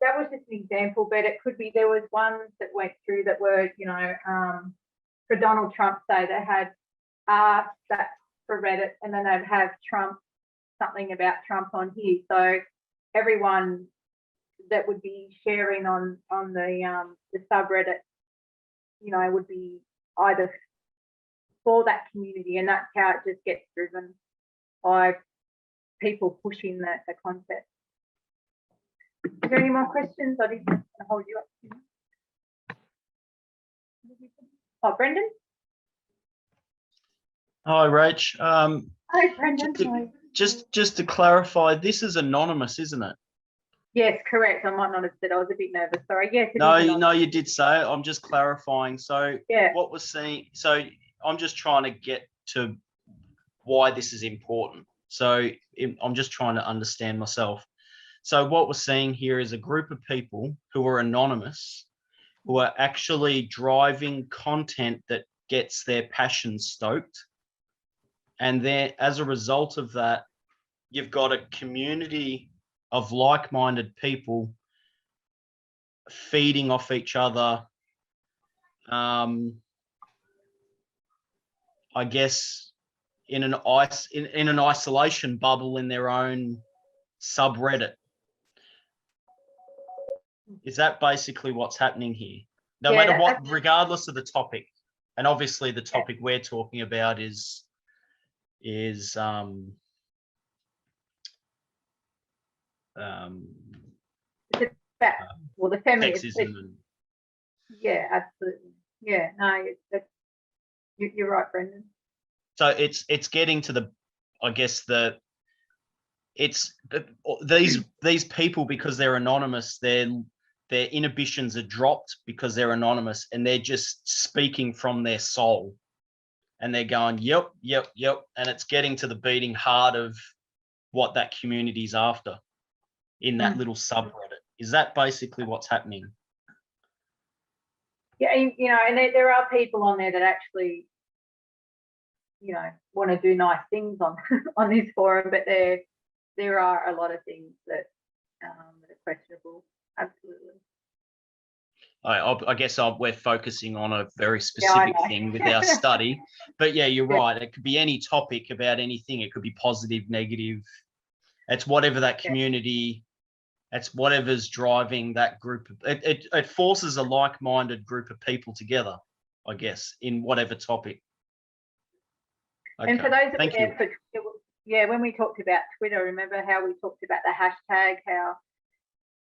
that was just an example, but it could be there was ones that went through that were, for Donald Trump Day, they had that for Reddit, and then they'd have something about Trump on here. So everyone that would be sharing on the subreddit, would be either for that community, and that's how it just gets driven by people pushing the concept. Is there any more questions? I didn't want to hold you up. Oh, Brendan? Hi, Rach. Hi, Brendan. Just to clarify, this is anonymous, isn't it? Yes, correct. I might not have said. I was a bit nervous. Sorry. Yes. No, you did say it. I'm just clarifying. So what we're seeing. So I'm just trying to get to why this is important. So I'm just trying to understand myself. So what we're seeing here is a group of people who are anonymous, who are actually driving content that gets their passion stoked. And then as a result of that, you've got a community of like-minded people feeding off each other. I guess in an isolation bubble in their own subreddit. Is that basically what's happening here? No matter what, regardless of the topic, and obviously the topic we're talking about is the feminist. Sexism. Yeah, absolutely. Yeah, no, you're right, Brendan. So it's getting to the, I guess these people, because they're anonymous, their inhibitions are dropped because they're anonymous, and they're just speaking from their soul, and they're going, yep, and it's getting to the beating heart of what that community's after in that little subreddit. Is that basically what's happening? Yeah, and there are people on there that actually, want to do nice things on this forum, but there are a lot of things that are questionable. Absolutely. I guess we're focusing on a very Yeah, I specific know. thing with our study. But yeah, you're Yeah. right. It could be any topic about anything. It could be positive, negative. It's whatever that Yeah. community, it's whatever's driving that group. It forces a like-minded group of people together, I guess, in whatever topic. And for those that were Thank you. there for, yeah, when we talked about Twitter, remember how we talked about the hashtag, how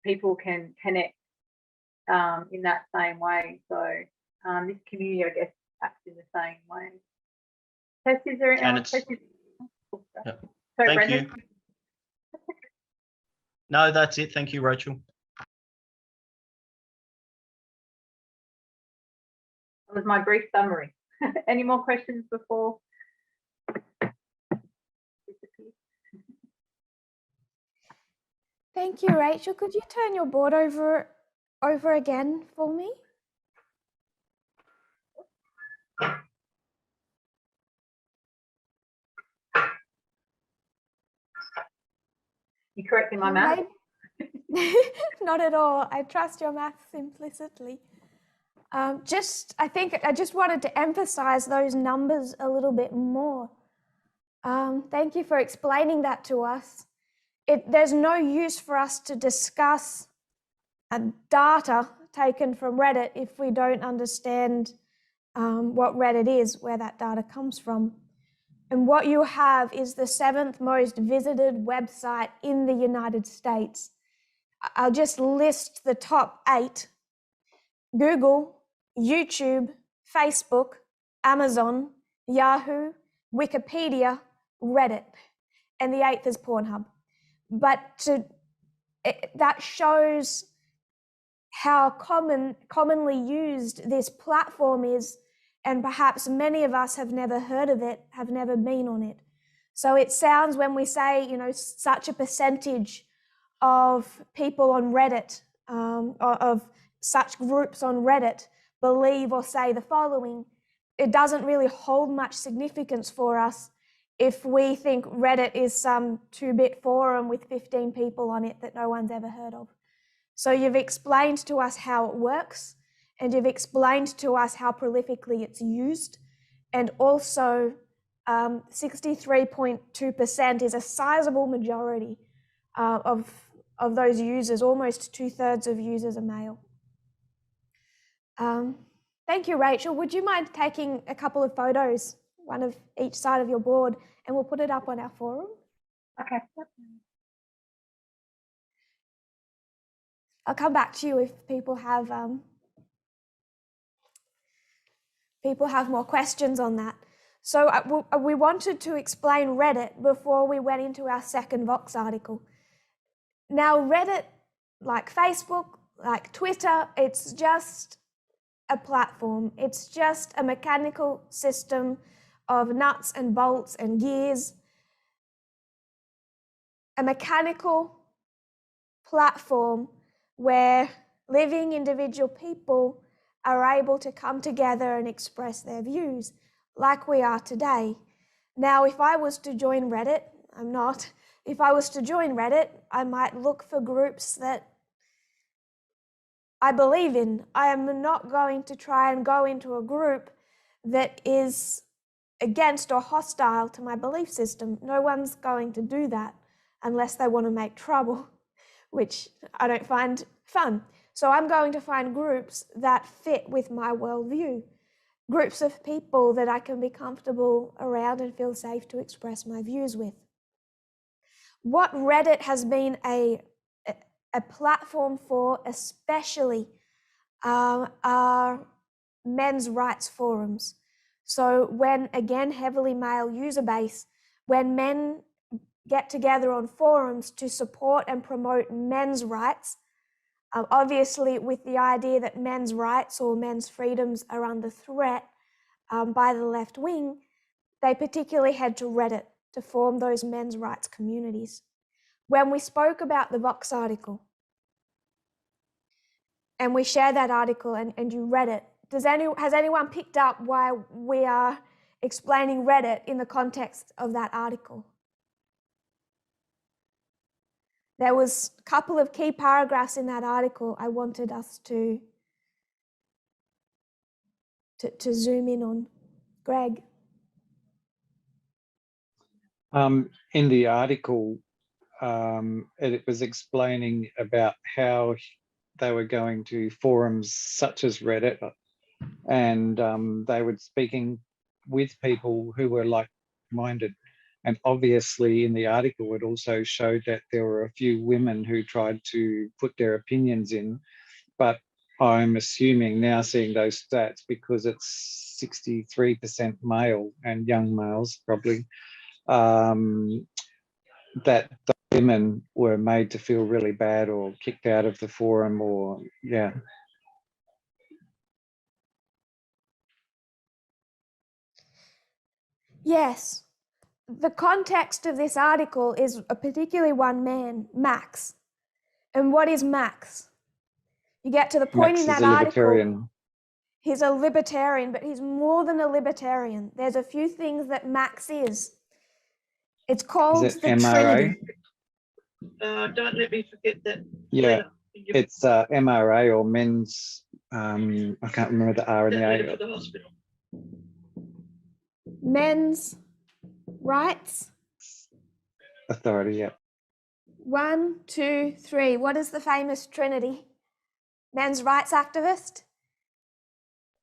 people can connect in that same way. So this community, I guess, acts in the same way. Tess, is there And any it's, questions? yeah. Sorry, Thank Brendan. you. No, that's it. Thank you, Rachel. That was my brief summary. Any more questions before? Thank you, Rachel. Could you turn your board over again for me? You correcting my math? Not at all. I trust your maths implicitly. I just wanted to emphasize those numbers a little bit more. Thank you for explaining that to us. There's no use for us to discuss data taken from Reddit if we don't understand what Reddit is, where that data comes from. And what you have is the 7th most visited website in the United States. I'll just list the top 8: Google, YouTube, Facebook, Amazon, Yahoo, Wikipedia, Reddit, and the 8th is Pornhub. But that shows how commonly used this platform is, and perhaps many of us have never heard of it, have never been on it. So it sounds, when we say, such a percentage of people on Reddit, of such groups on Reddit believe or say the following, it doesn't really hold much significance for us if we think Reddit is some 2-bit forum with 15 people on it that no one's ever heard of. So you've explained to us how it works, and you've explained to us how prolifically it's used, and also 63.2% is a sizable majority of those users. Almost 2/3 of users are male. Thank you, Rachel. Would you mind taking a couple of photos, one of each side of your board, and we'll put it up on our forum? Okay. I'll come back to you if people have more questions on that. So we wanted to explain Reddit before we went into our second Vox article. Now, Reddit, like Facebook, like Twitter, it's just a platform. It's just a mechanical system of nuts and bolts and gears. A mechanical platform where living individual people are able to come together and express their views like we are today. Now, if I was to join Reddit, I'm not. If I was to join Reddit, I might look for groups that I believe in. I am not going to try and go into a group that is against or hostile to my belief system. No one's going to do that unless they want to make trouble, which I don't find fun. So I'm going to find groups that fit with my worldview, groups of people that I can be comfortable around and feel safe to express my views with. What Reddit has been a platform for, especially, are men's rights forums. So when, again, heavily male user base, when men get together on forums to support and promote men's rights, obviously with the idea that men's rights or men's freedoms are under threat by the left wing, they particularly head to Reddit to form those men's rights communities. When we spoke about the Vox article, and we shared that article and you read it, has anyone picked up why we are explaining Reddit in the context of that article? There was a couple of key paragraphs in that article I wanted us to to zoom in on. Greg? In the article, it was explaining about how they were going to forums such as Reddit, and they were speaking with people who were like-minded. And obviously in the article, it also showed that there were a few women who tried to put their opinions in, but I'm assuming now, seeing those stats, because it's 63% male and young males probably, that the women were made to feel really bad or kicked out of the forum, or yeah. Yes. The context of this article is a particularly one man, Max. And what is Max? You get to the point Max in is that a article, libertarian. he's a libertarian, but he's more than a libertarian. There's a few things that Max is. It's called Is it the MRA? Trinity. Don't let me forget that. Yeah, it's MRA, or men's, I can't remember the R and the letter A. to the hospital. Men's rights. Authority, yeah. 1, 2, 3. What is the famous Trinity? Men's rights activist.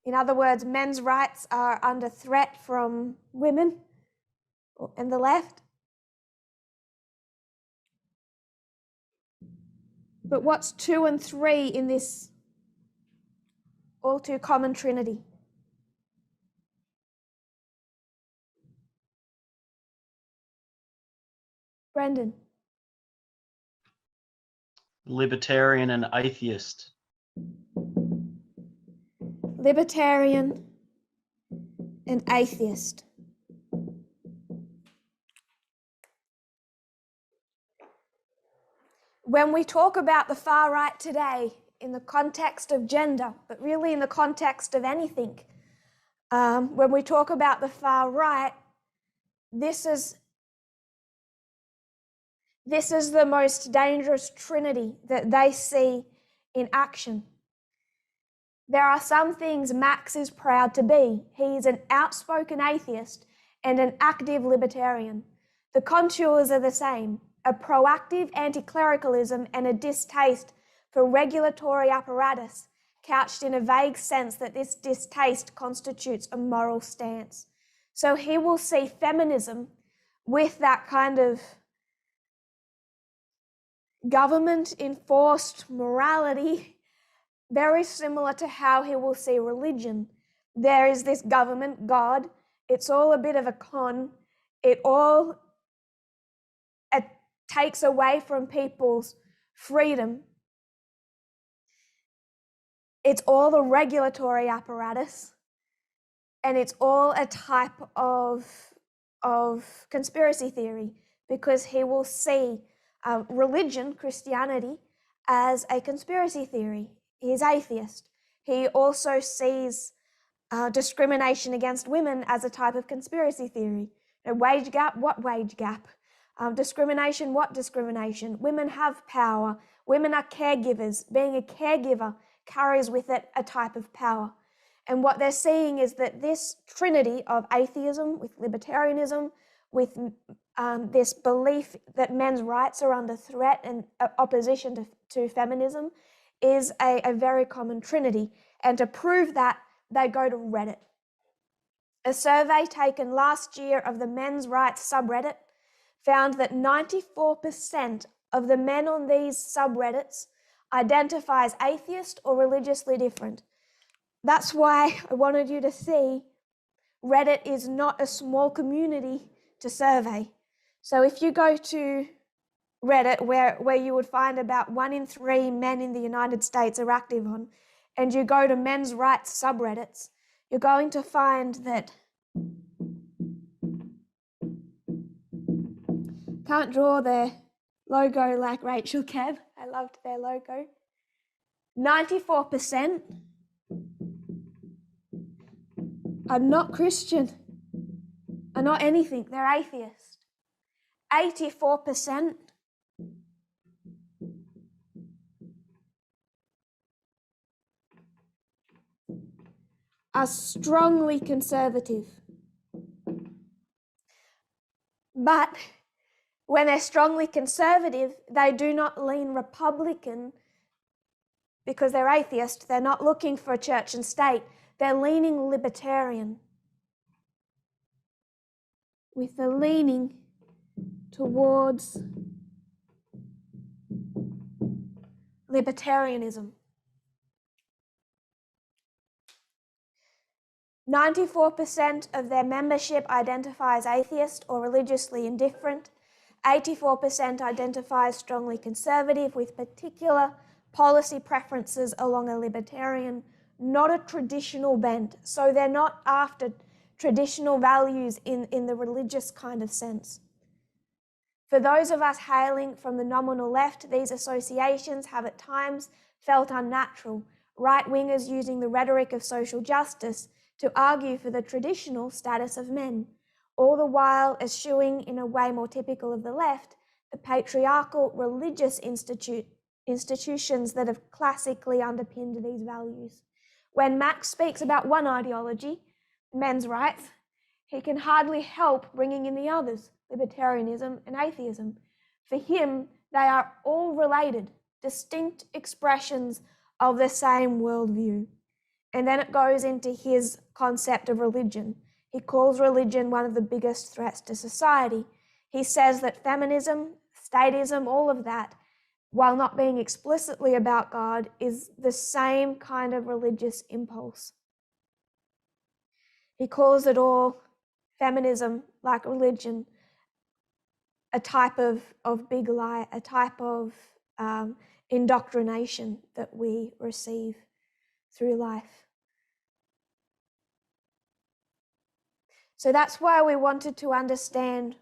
In other words, men's rights are under threat from women and the left. But what's 2 and 3 in this all too common Trinity? Brendan? Libertarian and atheist. Libertarian and atheist. When we talk about the far right today in the context of gender, but really in the context of anything, when we talk about the far right, this is the most dangerous Trinity that they see in action. There are some things Max is proud to be. He is an outspoken atheist and an active libertarian. The contours are the same: a proactive anti-clericalism and a distaste for regulatory apparatus, couched in a vague sense that this distaste constitutes a moral stance. So he will see feminism with that kind of government-enforced morality, very similar to how he will see religion. There is this government, God, it's all a bit of a con, it takes away from people's freedom. It's all the regulatory apparatus, and it's all a type of conspiracy theory, because he will see religion, Christianity, as a conspiracy theory. He's atheist. He also sees discrimination against women as a type of conspiracy theory. A wage gap, what wage gap? Discrimination, what discrimination? Women have power. Women are caregivers. Being a caregiver carries with it a type of power. And what they're seeing is that this trinity of atheism with libertarianism, with this belief that men's rights are under threat and opposition to feminism, is a very common trinity. And to prove that, they go to Reddit. A survey taken last year of the men's rights subreddit found that 94% of the men on these subreddits identify as atheist or religiously different. That's why I wanted you to see Reddit is not a small community to survey. So if you go to Reddit, where you would find about 1 in 3 men in the United States are active on, and you go to men's rights subreddits, you're going to find that can't draw their logo like Rachel can. I loved their logo. 94% are not Christian, are not anything, they're atheist. 84% are strongly conservative. But when they're strongly conservative, they do not lean Republican because they're atheist. They're not looking for a church and state. They're leaning libertarian, with the leaning towards libertarianism. 94% of their membership identifies atheist or religiously indifferent. 84% identifies strongly conservative with particular policy preferences along a libertarian, not a traditional bent. So they're not after traditional values in the religious kind of sense. For those of us hailing from the nominal left, these associations have at times felt unnatural, right-wingers using the rhetoric of social justice to argue for the traditional status of men, all the while eschewing, in a way more typical of the left, the patriarchal religious institutions that have classically underpinned these values. When Max speaks about one ideology, men's rights, he can hardly help bringing in the others, libertarianism and atheism. For him, they are all related, distinct expressions of the same worldview. And then it goes into his concept of religion. He calls religion one of the biggest threats to society. He says that feminism, statism, all of that, while not being explicitly about God, is the same kind of religious impulse. He calls it all, feminism, like religion, a type of big lie, a type of indoctrination that we receive through life. So that's why we wanted to understand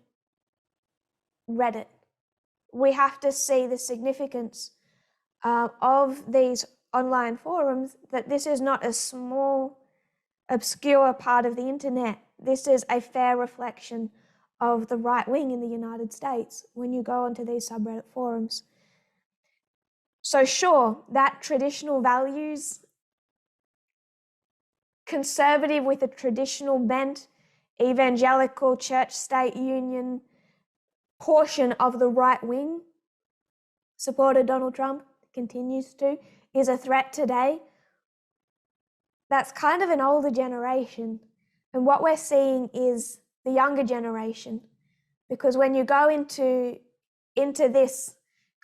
Reddit. We have to see the significance of these online forums, that this is not a small, obscure part of the internet. This is a fair reflection of the right wing in the United States when you go onto these subreddit forums. So sure, that traditional values, conservative with a traditional bent, evangelical church-state union portion of the right wing supported Donald Trump, continues to, is a threat today. That's kind of an older generation. And what we're seeing is the younger generation. Because when you go into this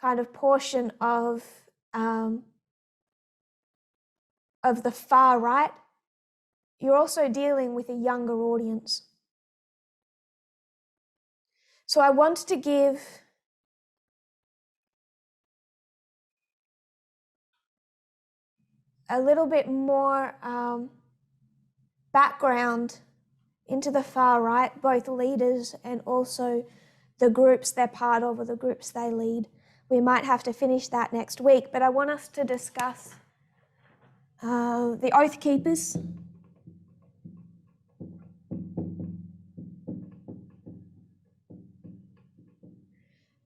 kind of portion of the far right, you're also dealing with a younger audience. So I want to give a little bit more background into the far right, both leaders and also the groups they're part of or the groups they lead. We might have to finish that next week, but I want us to discuss the Oath Keepers.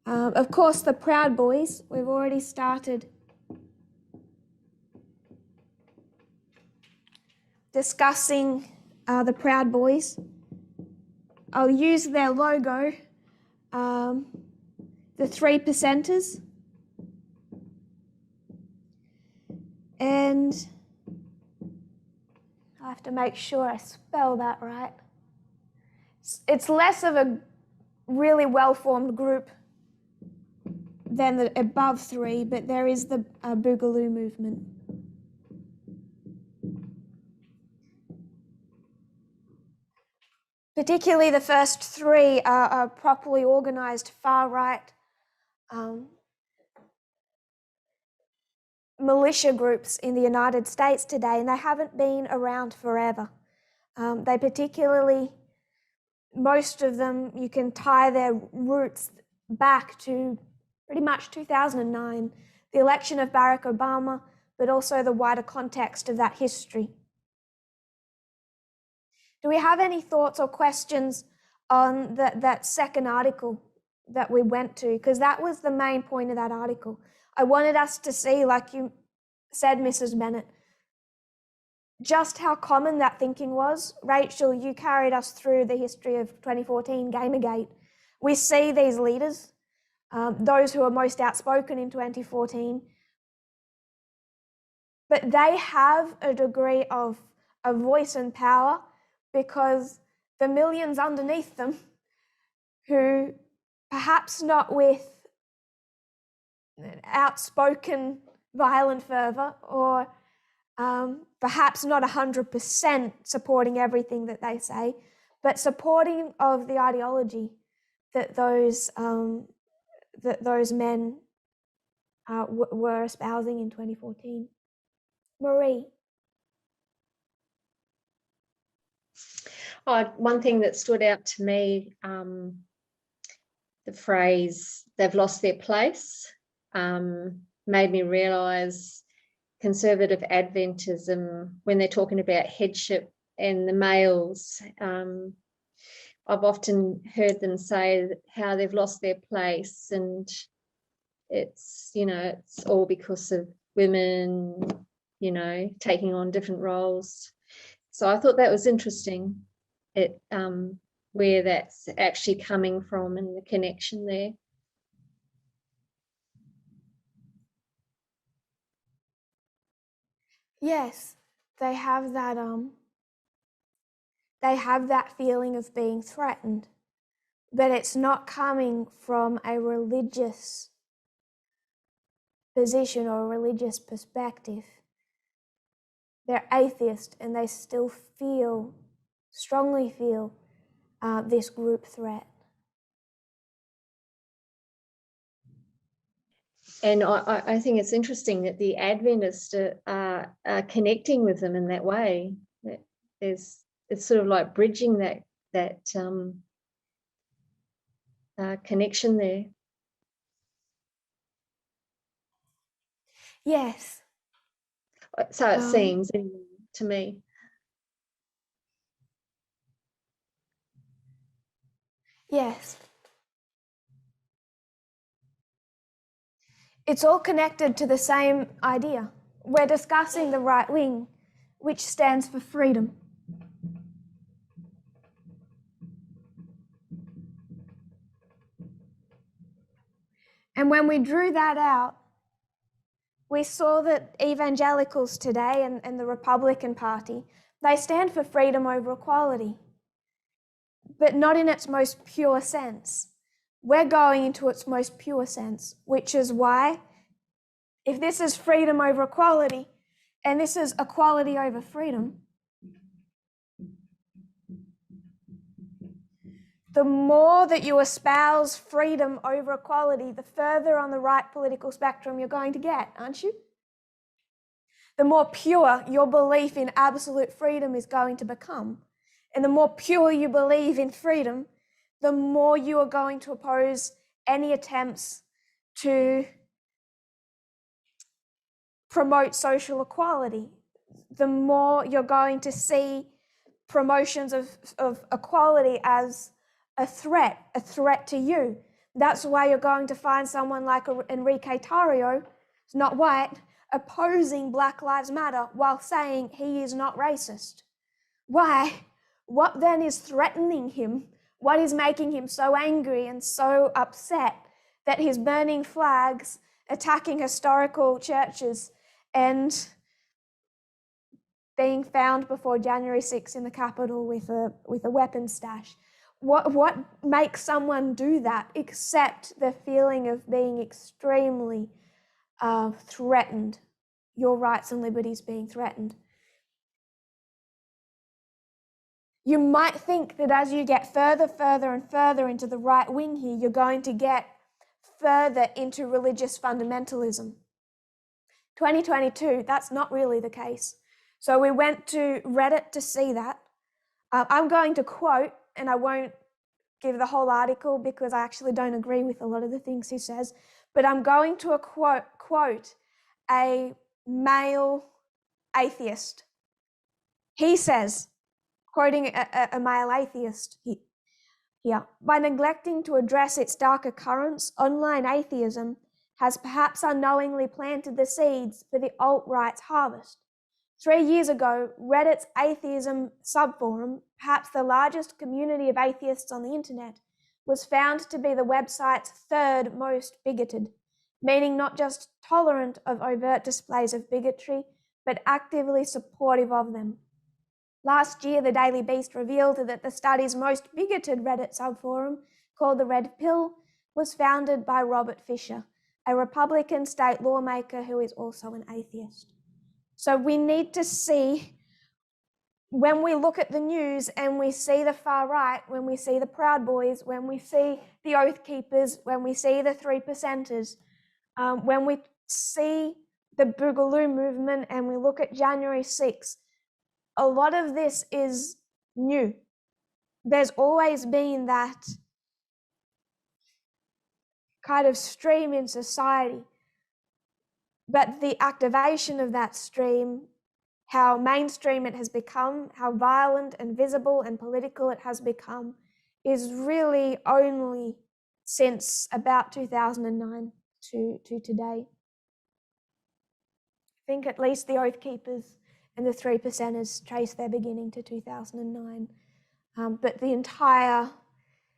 Of course, the Proud Boys, we've already started discussing the Proud Boys. I'll use their logo, the 3%ers. And I have to make sure I spell that right. It's less of a really well-formed group than the above three, but there is the Boogaloo movement. Particularly the first three are properly organized far-right militia groups in the United States today, and they haven't been around forever. They particularly, most of them, you can tie their roots back to pretty much 2009, the election of Barack Obama, but also the wider context of that history. Do we have any thoughts or questions on that second article that we went to? Because that was the main point of that article. I wanted us to see, like you said, Mrs. Bennett, just how common that thinking was. Rachel, you carried us through the history of 2014 Gamergate. We see these leaders, those who are most outspoken in 2014, but they have a degree of voice and power because the millions underneath them who perhaps not with outspoken violent fervor or perhaps not 100% supporting everything that they say, but supporting of the ideology that those men were espousing in 2014. Marie. One thing that stood out to me, the phrase "they've lost their place," made me realise conservative Adventism, when they're talking about headship and the males, I've often heard them say how they've lost their place, and it's, you know, it's all because of women, you know, taking on different roles. So I thought that was interesting, where that's actually coming from and the connection there. Yes, they have that feeling of being threatened, but it's not coming from a religious position or a religious perspective. They're atheist and they still strongly feel this group threat. And I think it's interesting that the Adventists are connecting with them in that way. It's sort of like bridging that connection there. Yes. So it seems to me. Yes. It's all connected to the same idea. We're discussing the right wing, which stands for freedom. And when we drew that out, we saw that evangelicals today and the Republican Party, they stand for freedom over equality, but not in its most pure sense. We're going into its most pure sense, which is why if this is freedom over equality and this is equality over freedom, the more that you espouse freedom over equality, the further on the right political spectrum you're going to get, aren't you? The more pure your belief in absolute freedom is going to become. And the more pure you believe in freedom, the more you are going to oppose any attempts to promote social equality. The more you're going to see promotions of equality as a threat to you. That's why you're going to find someone like Enrique Tarrio, who's not white, opposing Black Lives Matter while saying he is not racist. Why? What then is threatening him? What is making him so angry and so upset that he's burning flags, attacking historical churches, and being found before January 6th in the Capitol with a weapon stash? What makes someone do that except the feeling of being extremely threatened, your rights and liberties being threatened? You might think that as you get further and further into the right wing here, you're going to get further into religious fundamentalism. 2022, that's not really the case. So we went to Reddit to see that. I'm going to quote, and I won't give the whole article because I actually don't agree with a lot of the things he says, but I'm going to quote a male atheist. He says, quoting a male atheist here, by neglecting to address its darker currents, online atheism has perhaps unknowingly planted the seeds for the alt-right's harvest. 3 years ago, Reddit's atheism subforum, perhaps the largest community of atheists on the internet, was found to be the website's third most bigoted, meaning not just tolerant of overt displays of bigotry, but actively supportive of them. Last year, the Daily Beast revealed that the study's most bigoted Reddit subforum, called the Red Pill, was founded by Robert Fisher, a Republican state lawmaker who is also an atheist. So we need to see, when we look at the news and we see the far right, when we see the Proud Boys, when we see the Oath Keepers, when we see the 3%ers, when we see the Boogaloo movement and we look at January 6th, a lot of this is new. There's always been that kind of stream in society, but the activation of that stream, how mainstream it has become, how violent and visible and political it has become, is really only since about 2009 to today. I think at least the Oath Keepers and the 3%ers trace their beginning to 2009. But the entire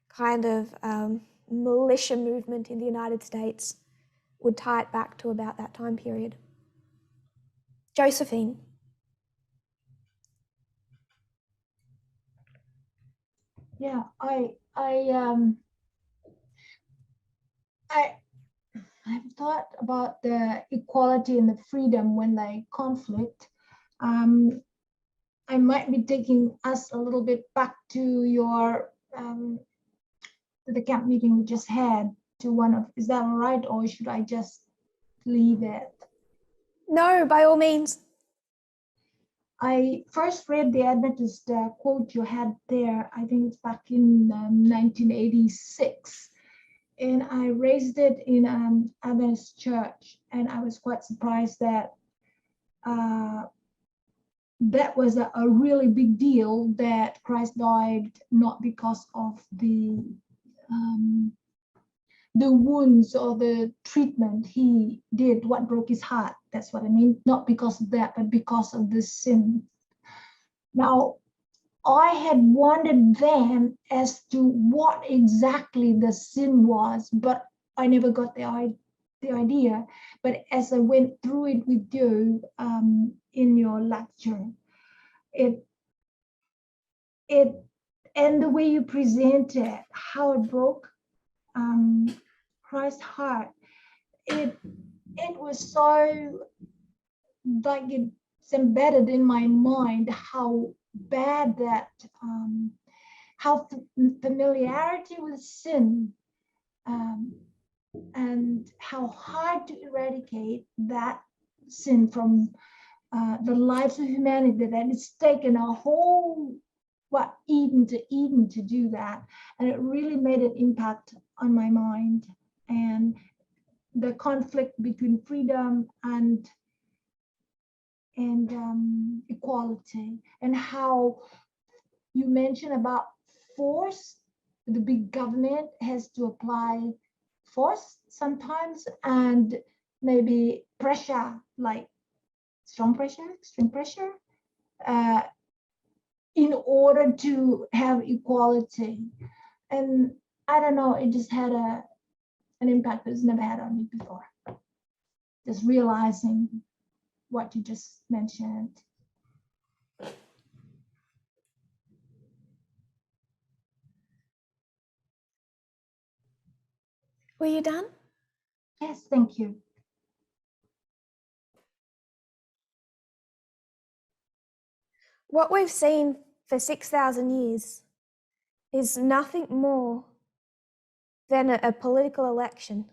kind of militia movement in the United States would tie it back to about that time period. Josephine. Yeah, I've thought about the equality and the freedom when they conflict. I might be taking us a little bit back to your the camp meeting we just had, to one of, is that all right, or should I just leave it? No, by all means. I first read the Adventist quote you had there, I think it's back in 1986. And I raised it in an Adventist church, and I was quite surprised that that was a really big deal, that Christ died not because of the wounds or the treatment he did, what broke his heart. That's what I mean. Not because of that, but because of the sin. Now, I had wondered then as to what exactly the sin was, but I never got the idea. But as I went through it with you in your lecture, it and the way you present it, how it broke Christ's heart, it was so, like, it's embedded in my mind how bad that, how familiarity with sin, and how hard to eradicate that sin from the lives of humanity, that it's taken a whole, Eden to do that. And it really made an impact on my mind, and the conflict between freedom and equality, and how you mentioned about force. The big government has to apply force sometimes, and maybe pressure, like strong pressure, extreme pressure, in order to have equality. And I don't know, it just had an impact that it's never had on me before. Just realizing what you just mentioned. Were you done? Yes, thank you. What we've seen for 6,000 years is nothing more than a political election.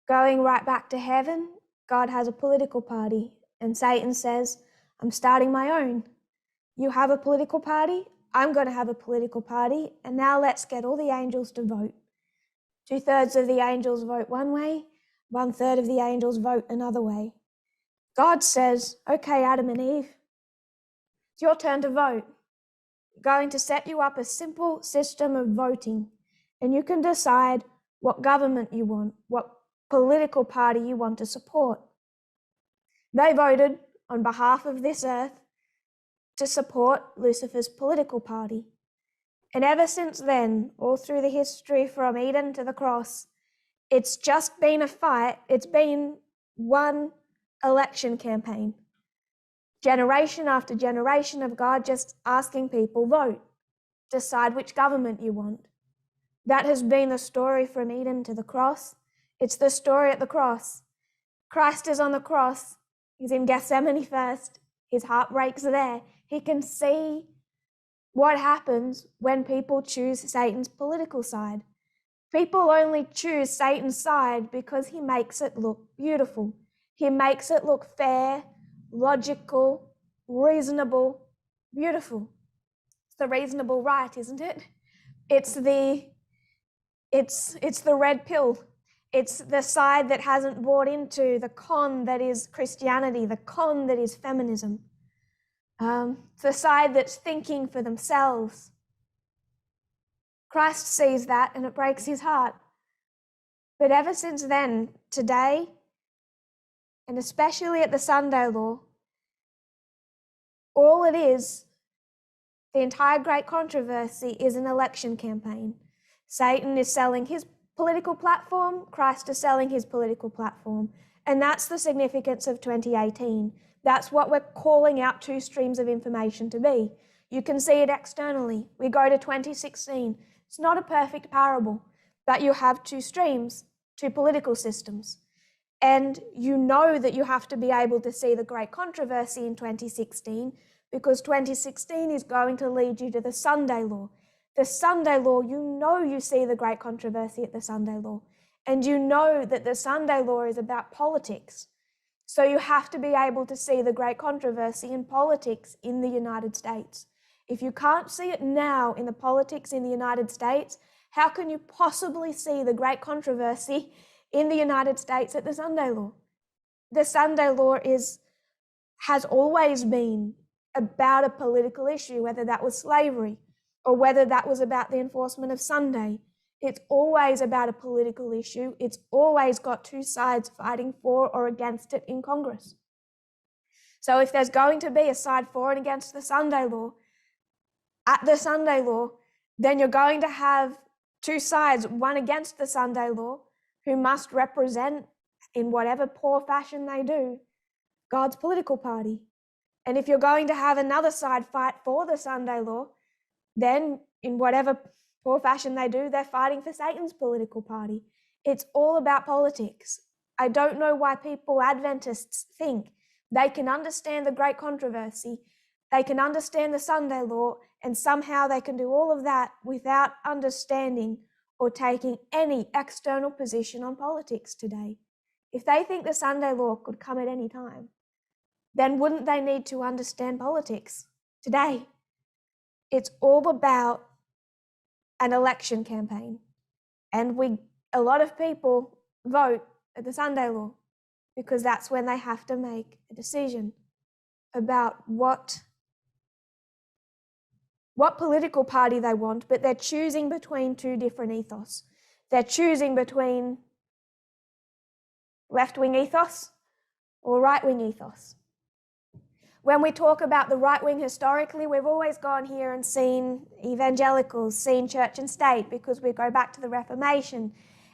Going right back to heaven, God has a political party, and Satan says, I'm starting my own. You have a political party, I'm going to have a political party, and now let's get all the angels to vote. 2/3 of the angels vote one way, 1/3 of the angels vote another way. God says, okay, Adam and Eve, it's your turn to vote. I'm going to set you up a simple system of voting, and you can decide what government you want, what political party you want to support. They voted on behalf of this earth to support Lucifer's political party. And ever since then, all through the history from Eden to the cross, it's just been a fight. It's been one election campaign. Generation after generation of God just asking people, vote, decide which government you want. That has been the story from Eden to the cross. It's the story at the cross. Christ is on the cross. He's in Gethsemane first. His heart breaks there. He can see what happens when people choose Satan's political side. People only choose Satan's side because he makes it look beautiful. He makes it look fair, logical, reasonable, beautiful. It's the reasonable right, isn't it? It's the red pill. It's the side that hasn't bought into the con that is Christianity, the con that is feminism. It's the side that's thinking for themselves. Christ sees that and it breaks his heart. But ever since then, today, and especially at the Sunday law, all it is, the entire great controversy is an election campaign. Satan is selling his political platform, Christ is selling his political platform. And that's the significance of 2018. That's what we're calling out two streams of information to be. You can see it externally. We go to 2016. It's not a perfect parable, but you have two streams, two political systems. And you know that you have to be able to see the great controversy in 2016 because 2016 is going to lead you to the Sunday law. The Sunday law, you know you see the great controversy at the Sunday law. And you know that the Sunday law is about politics. So you have to be able to see the great controversy in politics in the United States. If you can't see it now in the politics in the United States, how can you possibly see the great controversy in the United States at the Sunday law? The Sunday law has always been about a political issue, whether that was slavery or whether that was about the enforcement of Sunday. It's always about a political issue. It's always got two sides fighting for or against it in Congress. So if there's going to be a side for and against the Sunday law, at the Sunday law, then you're going to have two sides, one against the Sunday law, who must represent, in whatever poor fashion they do, God's political party. And if you're going to have another side fight for the Sunday law, then in whatever poor fashion they do, they're fighting for Satan's political party. It's all about politics. I don't know why people, Adventists, think they can understand the great controversy, they can understand the Sunday law, and somehow they can do all of that without understanding or taking any external position on politics today. If they think the Sunday law could come at any time, then wouldn't they need to understand politics today? It's all about an election campaign. And a lot of people vote at the Sunday law because that's when they have to make a decision about what political party they want, but they're choosing between two different ethos. They're choosing between left-wing ethos or right-wing ethos. When we talk about the right wing historically, we've always gone here and seen evangelicals, seen church and state, because we go back to the Reformation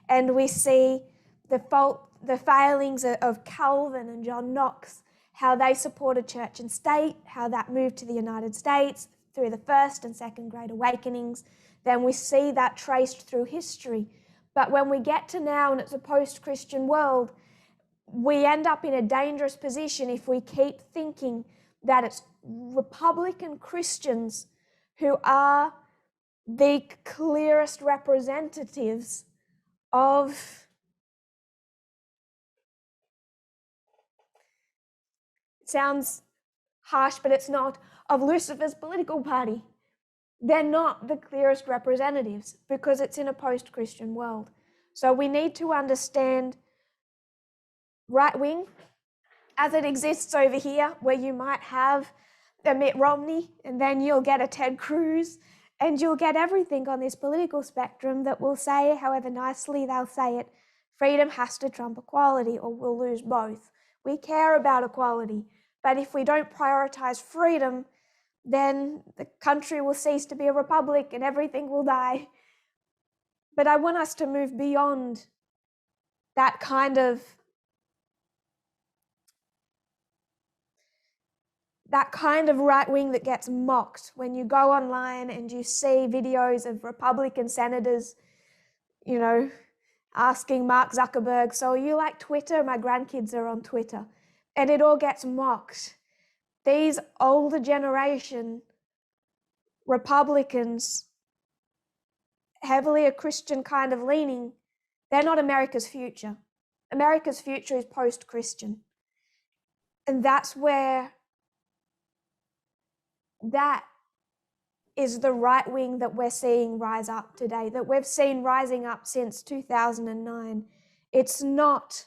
and we see the failings of Calvin and John Knox, how they supported church and state, how that moved to the United States through the First and Second Great Awakenings. Then we see that traced through history. But when we get to now and it's a post-Christian world, we end up in a dangerous position if we keep thinking that it's Republican Christians who are the clearest representatives of it sounds harsh, but it's not, of Lucifer's political party. They're not the clearest representatives because it's in a post-Christian world. So we need to understand right wing as it exists over here, where you might have a Mitt Romney and then you'll get a Ted Cruz and you'll get everything on this political spectrum that will say, however nicely they'll say it, freedom has to trump equality or we'll lose both. We care about equality, But if we don't prioritize freedom, then the country will cease to be a republic and everything will die. But I want us to move beyond that kind of right wing that gets mocked when you go online and you see videos of Republican senators, you know, asking Mark Zuckerberg, so you like Twitter? My grandkids are on Twitter. And it all gets mocked. These older generation Republicans, heavily a Christian kind of leaning, they're not America's future. America's future is post-Christian. And that's where that is the right wing that we're seeing rise up today, that we've seen rising up since 2009. It's not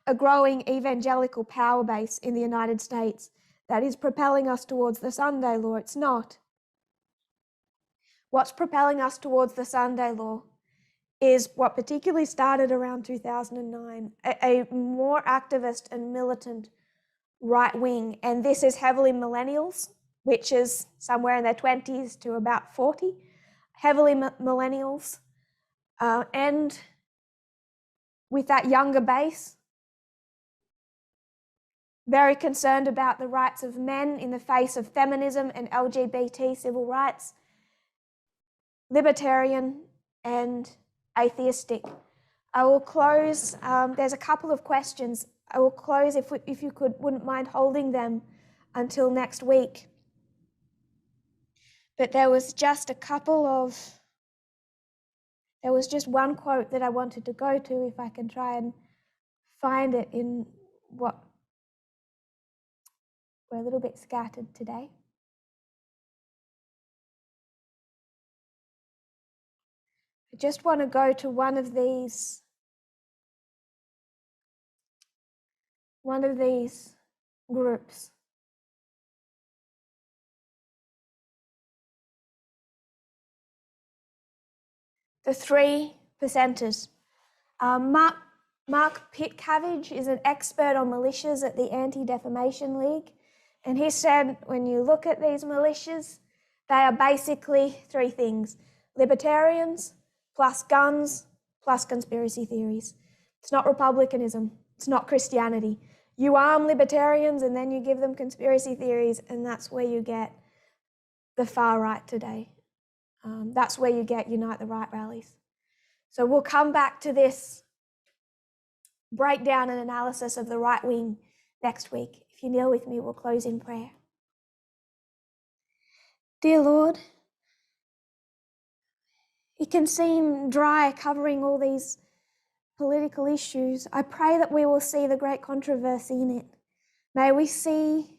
a growing evangelical power base in the United States that is propelling us towards the Sunday law. It's not. What's propelling us towards the Sunday law is what particularly started around 2009, a more activist and militant right wing. And this is heavily millennials, which is somewhere in their 20s to about 40, heavily millennials. And with that younger base, very concerned about the rights of men in the face of feminism and LGBT civil rights, libertarian and atheistic. I will close, there's a couple of questions. I will close if you wouldn't mind holding them until next week. But there was just one quote that I wanted to go to, if I can try and find it in what we're a little bit scattered today. I just want to go to one of these groups. The 3%ers. Mark Pitcairn is an expert on militias at the Anti-Defamation League. And he said, when you look at these militias, they are basically three things: libertarians, plus guns, plus conspiracy theories. It's not republicanism. It's not Christianity. You arm libertarians and then you give them conspiracy theories, and that's where you get the far right today. That's where you get Unite the Right rallies. So we'll come back to this breakdown and analysis of the right wing next week. If you kneel with me, we'll close in prayer. Dear Lord, it can seem dry covering all these political issues. I pray that we will see the great controversy in it. May we see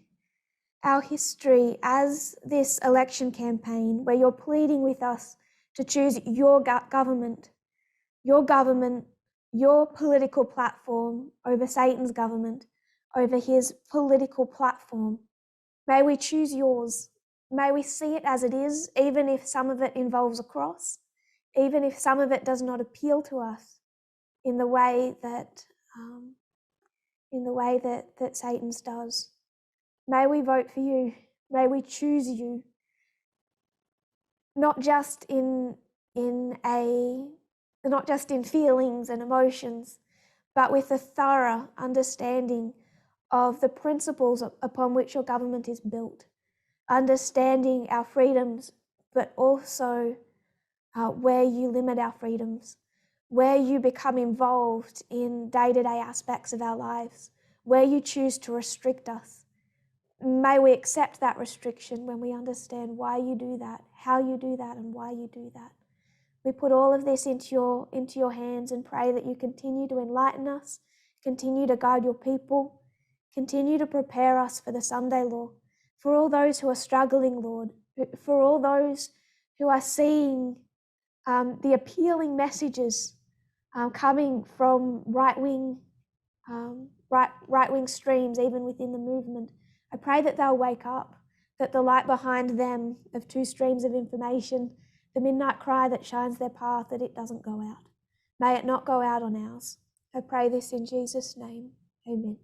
our history as this election campaign where you're pleading with us to choose your government, your political platform over Satan's government, over his political platform. May we choose yours. May we see it as it is, even if some of it involves a cross, even if some of it does not appeal to us in the way that Satan's does. May we vote for you. May we choose you, not just in feelings and emotions, but with a thorough understanding of the principles upon which your government is built, understanding our freedoms, but also where you limit our freedoms, where you become involved in day-to-day aspects of our lives, where you choose to restrict us. May we accept that restriction when we understand why you do that, how you do that, and why you do that. We put all of this into your hands and pray that you continue to enlighten us, continue to guide your people, continue to prepare us for the Sunday law, for all those who are struggling, Lord, for all those who are seeing the appealing messages coming from right-wing streams, even within the movement. I pray that they'll wake up, that the light behind them of two streams of information, the midnight cry that shines their path, that it doesn't go out. May it not go out on ours. I pray this in Jesus' name. Amen.